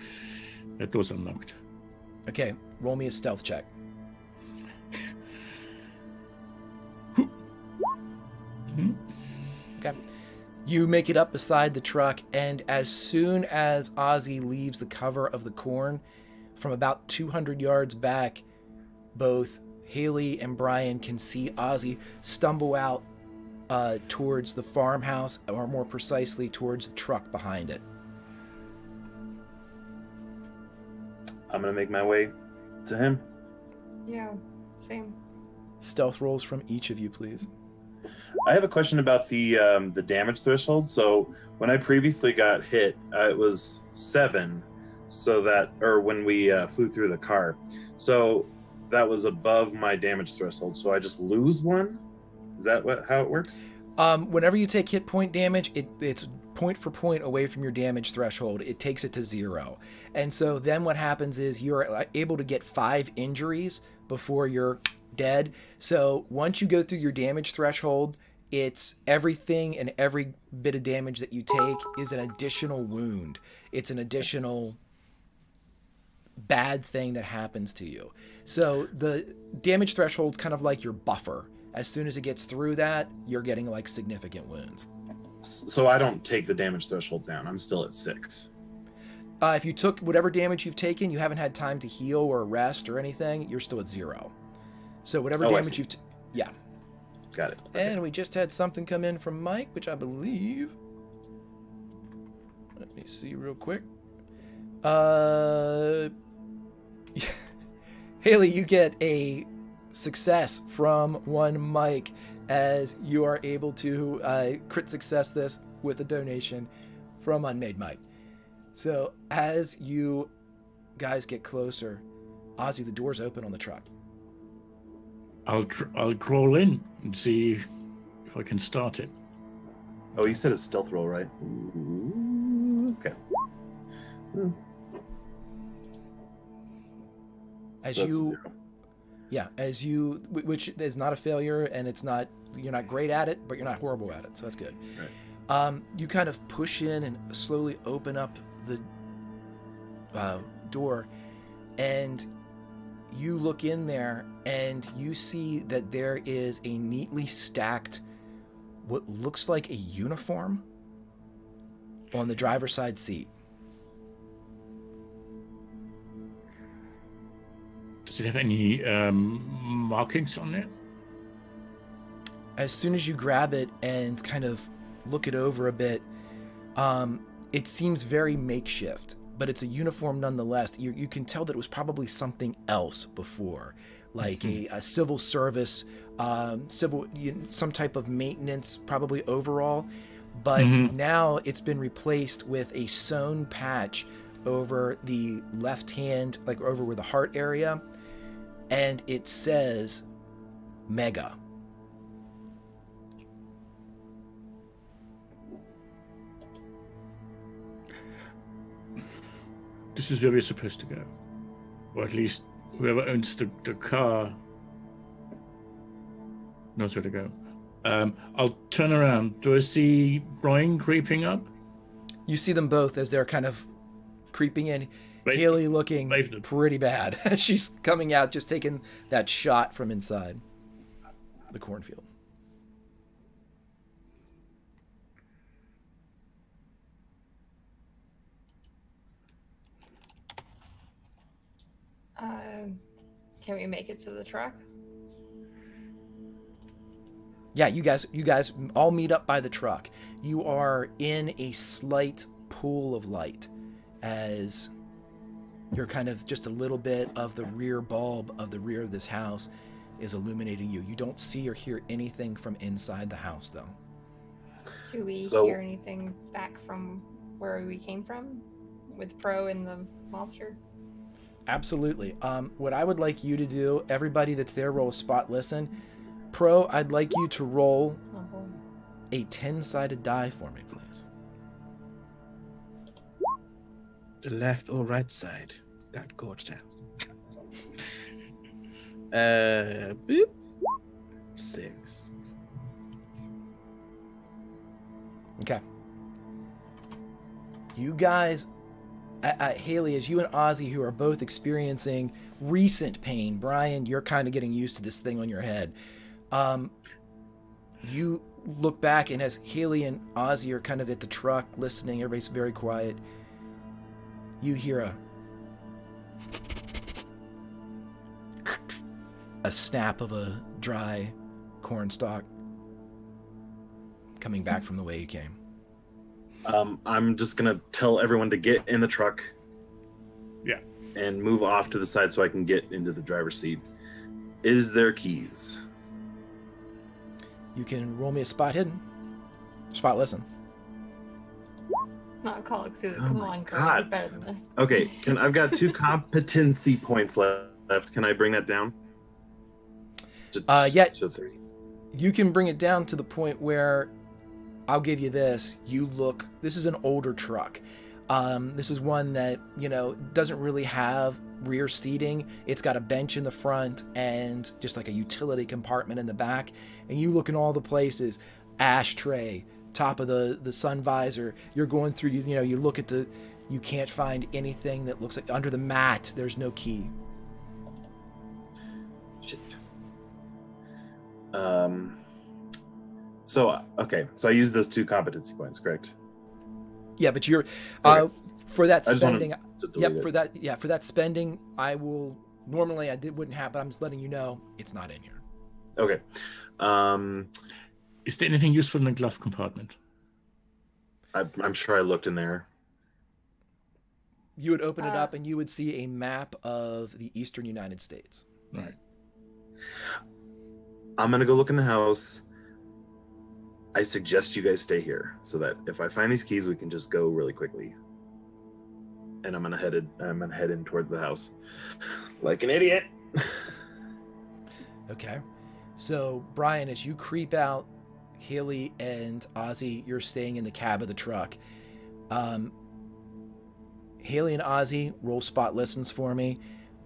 The door's unlocked. Okay, roll me a stealth check. Okay. You make it up beside the truck, and as soon as Ozzy leaves the cover of the corn, from about 200 yards back, both Haley and Brian can see Ozzy stumble out towards the farmhouse, or more precisely towards the truck behind it. I'm gonna make my way to him. Yeah, same. Stealth rolls from each of you, please. I have a question about the damage threshold. So when I previously got hit, it was 7. So that, or when we flew through the car, so that was above my damage threshold. So I just lose 1. Is that how it works? Whenever you take hit point damage, it's point for point away from your damage threshold. It takes it to 0. And so then what happens is you're able to get 5 injuries before you're dead. So once you go through your damage threshold, it's everything, and every bit of damage that you take is an additional wound. It's an additional bad thing that happens to you. So the damage threshold's kind of like your buffer. As soon as it gets through that, you're getting like significant wounds. So I don't take the damage threshold down. I'm still at 6. If you took whatever damage you've taken, you haven't had time to heal or rest or anything, you're still at 0. So whatever damage you've... Yeah. Got it. Okay. And we just had something come in from Mike, which I believe. Let me see real quick. Haley, you get a success from one Mike as you are able to crit success this with a donation from Unmade Mike. So as you guys get closer, Ozzy, the door's open on the truck. I'll crawl in and see if I can start it. Oh, you said a stealth roll, right? Ooh, okay. As That's you, 0. yeah, as you, which is not a failure, and it's not, you're not great at it, but you're not horrible at it, so that's good. Right. You kind of push in and slowly open up the door, and you look in there, and you see that there is a neatly stacked, what looks like a uniform on the driver's side seat. Does it have any markings on it? As soon as you grab it and kind of look it over a bit, it seems very makeshift, but it's a uniform nonetheless. You can tell that it was probably something else before, like a civil service, some type of maintenance, probably overall. But now it's been replaced with a sewn patch over the left hand, like over where the heart area, and it says Mega. This is where we're supposed to go. Or at least whoever owns the car knows where to go. I'll turn around. Do I see Brian creeping up? You see them both as they're kind of creeping in. Wait, Haley looking wave them. pretty bad. She's coming out, just taking that shot from inside the cornfield. Can we make it to the truck? Yeah, you guys all meet up by the truck. You are in a slight pool of light as you're kind of just a little bit of the rear bulb of the rear of this house is illuminating you. You don't see or hear anything from inside the house, though. Do we So- hear anything back from where we came from with Pro and the monster? Absolutely. What I would like you to do, everybody that's there, roll a spot listen. Pro, I'd like you to roll Oh, boy. a 10-sided die for me, please. The left or right side got gorged out. Boop. 6. Okay. You guys, Haley, as you and Ozzy, who are both experiencing recent pain, Brian, you're kind of getting used to this thing on your head. You look back, and as Haley and Ozzy are kind of at the truck listening, everybody's very quiet. You hear a snap of a dry corn stalk coming back from the way you came. I'm just gonna tell everyone to get in the truck. Yeah. And move off to the side so I can get into the driver's seat. Is there keys? You can roll me a spot hidden. Spot listen. Not Call of Cthulhu. Oh Come my on, girl. God. You're better than this. Okay, I've got 2 competency points left. Can I bring that down? Yeah. To 3. You can bring it down to the point where I'll give you this. This is an older truck. This is one that, doesn't really have rear seating. It's got a bench in the front and just like a utility compartment in the back. And you look in all the places, ashtray, top of the sun visor. You're going through, you look at you can't find anything that looks like under the mat. There's no key. Shit. So I use those 2 competency points, correct? Yeah, but you're Okay. for that I just wanted spending. to delete Yep, it. for that spending, I will normally wouldn't happen. I'm just letting you know it's not in here. Okay. Is there anything useful in the glove compartment? I'm sure I looked in there. You would open it up and you would see a map of the eastern United States. Right. I'm going to go look in the house. I suggest you guys stay here so that if I find these keys, we can just go really quickly. And I'm gonna head in towards the house, like an idiot. Okay. So Brian, as you creep out, Haley and Ozzy, you're staying in the cab of the truck. Haley and Ozzy, roll spot listens for me.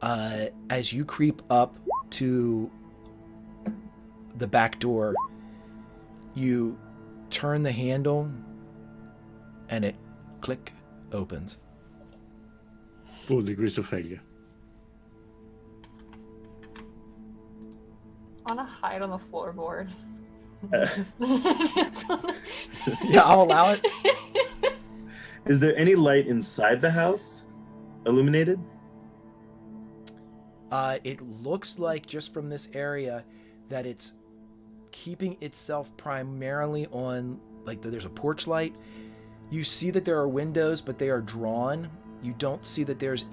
As you creep up to the back door, you turn the handle and it click opens. 4 degrees of failure. I want to hide on the floorboard. Yeah, I'll allow it. Is there any light inside the house illuminated? It looks like just from this area that it's keeping itself primarily on, like, there's a porch light. You see that there are windows, but they are drawn. You don't see that there's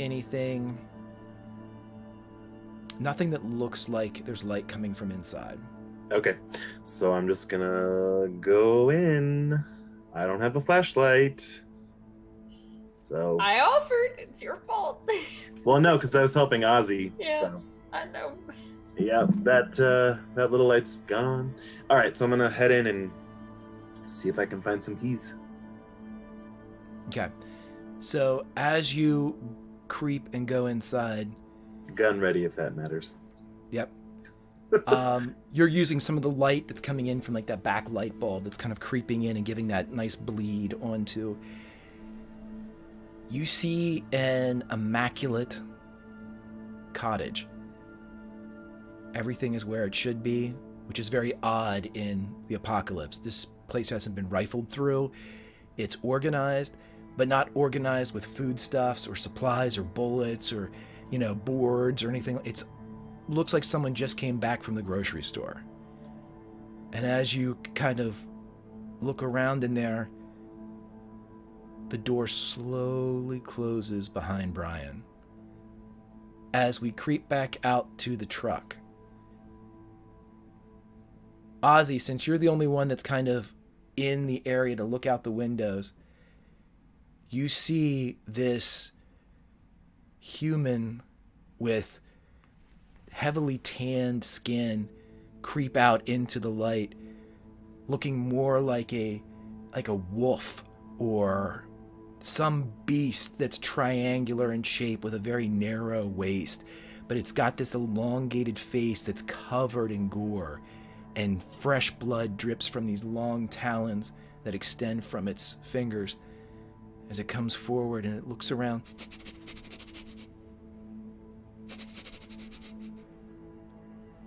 nothing that looks like there's light coming from inside. Okay, so I'm just gonna go in. I don't have a flashlight. So I offered. It's your fault. well, no, because I was helping Ozzy. Yeah, So. I know. Yeah, that little light's gone. All right, so I'm gonna head in and see if I can find some keys. Okay. So as you creep and go inside, Gun ready if that matters. yep. You're using some of the light that's coming in from like that back light bulb that's kind of creeping in and giving that nice bleed onto. You see an immaculate cottage. Everything is where it should be, which is very odd in the apocalypse. This place hasn't been rifled through. It's organized, but not organized with foodstuffs or supplies or bullets or, boards or anything. It looks like someone just came back from the grocery store. And as you kind of look around in there, the door slowly closes behind Brian. As we creep back out to the truck, Ozzy, since you're the only one that's kind of in the area to look out the windows, you see this human with heavily tanned skin creep out into the light, looking more like a wolf or some beast that's triangular in shape with a very narrow waist, but it's got this elongated face that's covered in gore, and fresh blood drips from these long talons that extend from its fingers as it comes forward and it looks around.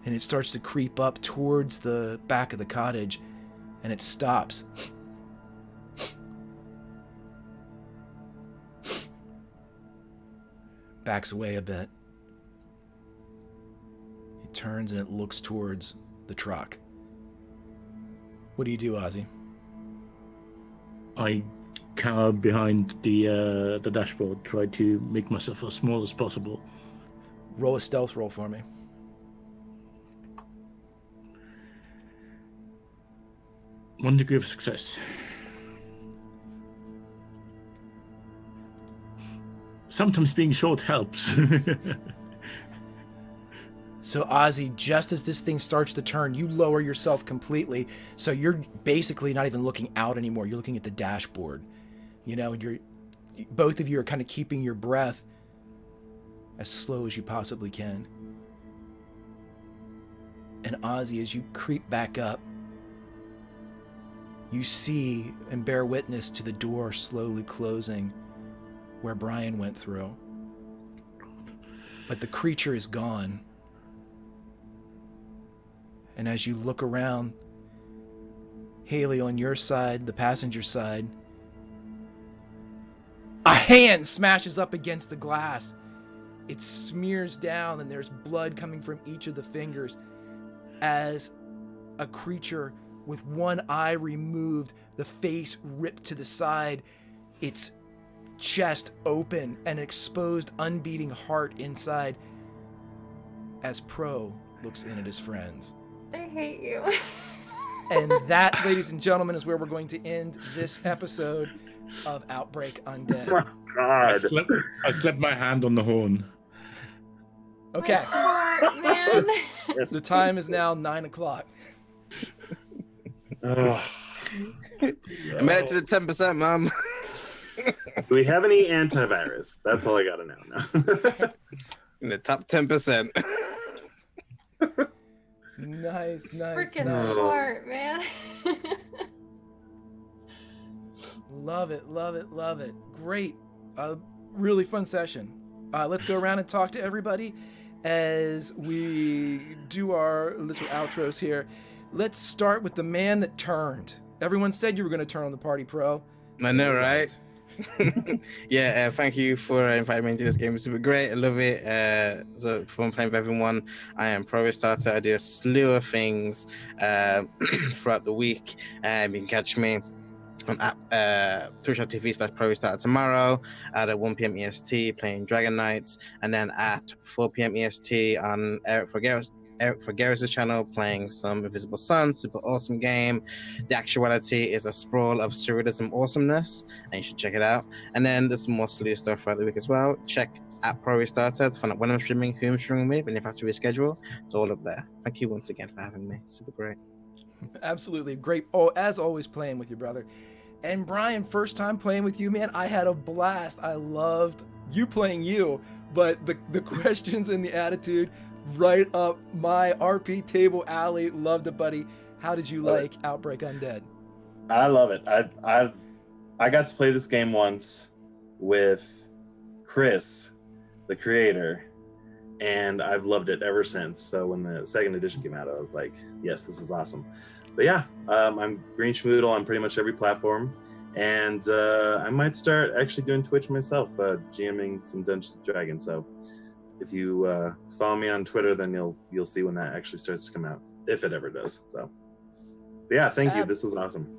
And it starts to creep up towards the back of the cottage, and it stops. Backs away a bit. It turns and it looks towards the truck. What do you do, Ozzy? I cower behind the dashboard, try to make myself as small as possible. Roll a stealth roll for me. One degree of success. Sometimes being short helps. So Ozzy, just as this thing starts to turn, you lower yourself completely. So you're basically not even looking out anymore. You're looking at the dashboard, and both of you are kind of keeping your breath as slow as you possibly can. And Ozzy, as you creep back up, you see and bear witness to the door slowly closing where Brian went through. But the creature is gone. And as you look around, Haley, on your side, the passenger side, a hand smashes up against the glass. It smears down and there's blood coming from each of the fingers. as a creature with one eye removed, the face ripped to the side, its chest open, and an exposed, unbeating heart inside, as Pro looks in at his friends. I hate you. And that, ladies and gentlemen, is where we're going to end this episode of Outbreak Undead. Oh, God. I slapped my hand on the horn. Okay. My heart, man. The time is now 9:00. Oh. I made it to the 10%, Mom. Do we have any antivirus? That's all I gotta know now. In the top 10%. Nice. Freaking Nice. heart, man. Love it. Great. Really fun session. Let's go around and talk to everybody as we do our little outros here. Let's start with the man that turned. Everyone said you were going to turn on the party, Pro. I know, right? Yeah, thank you for inviting me into this game. It's super great. I love it. So fun playing with everyone. I am Pro Starter. I do a slew of things throughout the week. You can catch me on twitch.tv/ProStarter tomorrow at 1 p.m. EST playing Dragon Knights, and then at 4 p.m. EST on Eric Forgaris' channel playing some Invisible Sun, super awesome game. The actuality is a sprawl of surrealism awesomeness, and you should check it out. And then there's some more slew stuff throughout the week as well. Check at Pro Starter to find out when I'm streaming, who I'm streaming with, and if I have to reschedule. It's all up there. Thank you once again for having me. Super great. Absolutely great. Oh, as always, playing with your brother. And Brian, first time playing with you, man. I had a blast. I loved you playing you, but the questions and the attitude, right up my RP table alley. Loved it, buddy. How did you like Outbreak Undead? I love it. I got to play this game once with Chris, the creator, and I've loved it ever since. So when the second edition came out, I was like, yes, this is awesome. But yeah, I'm Green Schmoodle on pretty much every platform, and I might start actually doing Twitch myself, GMing some Dungeons & Dragons. So if you follow me on Twitter, then you'll see when that actually starts to come out, if it ever does. So but yeah, thank you. This was awesome.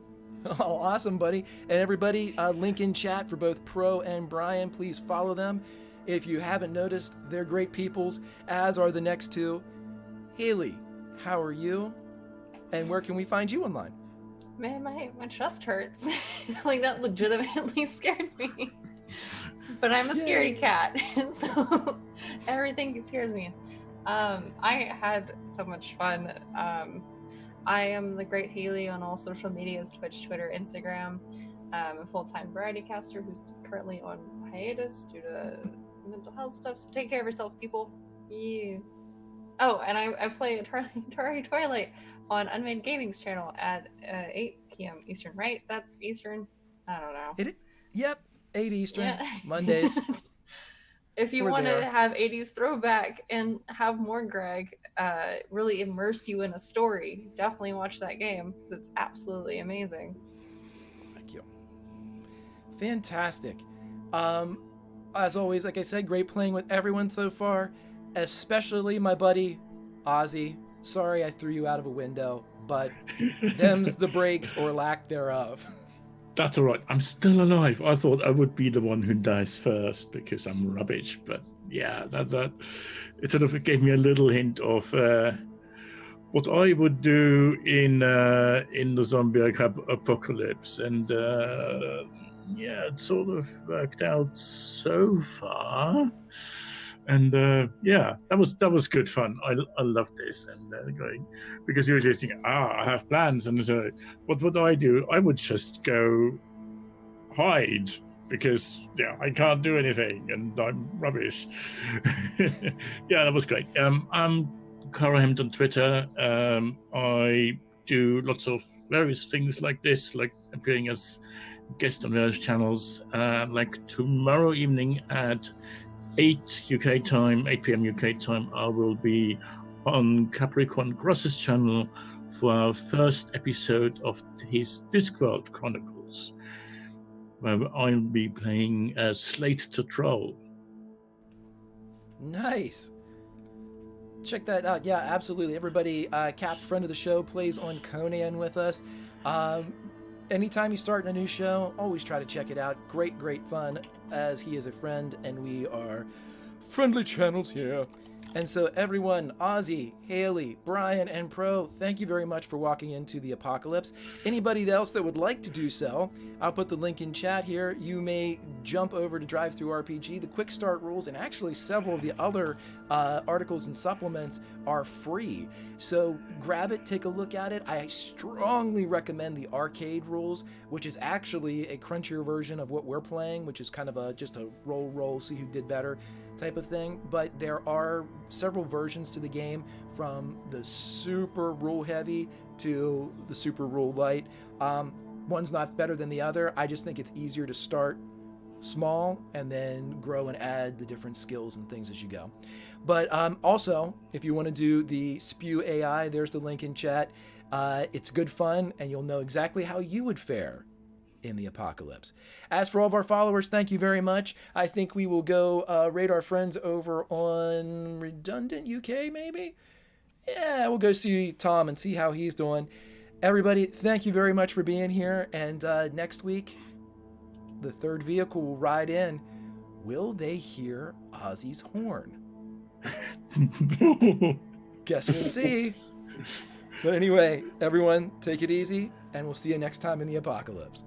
Oh, awesome, buddy. And everybody, link in chat for both Pro and Brian. Please follow them. If you haven't noticed, they're great peoples, as are the next two. Haley, how are you? And where can we find you online? Man, my chest hurts. Like, that legitimately scared me. But I'm a scaredy cat, and so everything scares me. I had so much fun. I am the Great Haley on all social medias, Twitch, Twitter, Instagram. I'm a full-time variety caster who's currently on hiatus due to mental health stuff, so take care of yourself, people. Yeah. Oh, and I play Atari Twilight on Unmade Gaming's channel at 8 p.m. Eastern, right? That's Eastern? I don't know. Yep, 8 Eastern, Yeah. Mondays. If you We're want to there. have 80s throwback and have more Greg really immerse you in a story, definitely watch that game. It's absolutely amazing. Thank you. Fantastic. As always, like I said, great playing with everyone so far, especially my buddy Ozzy. Sorry I threw you out of a window, but them's the breaks or lack thereof. That's all right. I'm still alive. I thought I would be the one who dies first because I'm rubbish. But yeah, that it sort of gave me a little hint of what I would do in the zombie apocalypse, and yeah, it sort of worked out so far. And yeah, that was good fun. I loved this, and going, because you were just thinking, I have plans, and so what would I do? I would just go hide because I can't do anything, and I'm rubbish. Yeah, that was great. I'm Cara Hemd on Twitter. I do lots of various things like this, like appearing as guest on various channels. Like tomorrow evening at 8 UK time, 8 p.m. UK time, I will be on Capricorn Gross's channel for our first episode of his Discworld Chronicles, where I'll be playing Slate to Troll. Nice. check that out. Yeah, absolutely. Everybody, Cap, friend of the show, plays on Conan with us. Anytime you start a new show, always try to check it out. Great, great fun, as he is a friend, and we are friendly channels here. And so everyone, Ozzy, Haley, Brian, and Pro, thank you very much for walking into the apocalypse. Anybody else that would like to do so, I'll put the link in chat here. You may jump over to Drive Through RPG. The quick start rules and actually several of the other articles and supplements are free. So grab it, take a look at it. I strongly recommend the arcade rules, which is actually a crunchier version of what we're playing, which is kind of just a roll, see who did better type of thing. But there are several versions to the game, from the super rule heavy to the super rule light. One's not better than the other. I just think it's easier to start small and then grow and add the different skills and things as you go. But also, if you want to do the Spew AI, there's the link in chat. It's good fun, and you'll know exactly how you would fare in the apocalypse. As for all of our followers, thank you very much. I think we will go raid our friends over on Redundant UK, maybe? Yeah, we'll go see Tom and see how he's doing. Everybody, thank you very much for being here, and next week, the third vehicle will ride in. Will they hear Ozzy's horn? Guess we'll see. But anyway, everyone, take it easy, and we'll see you next time in the apocalypse.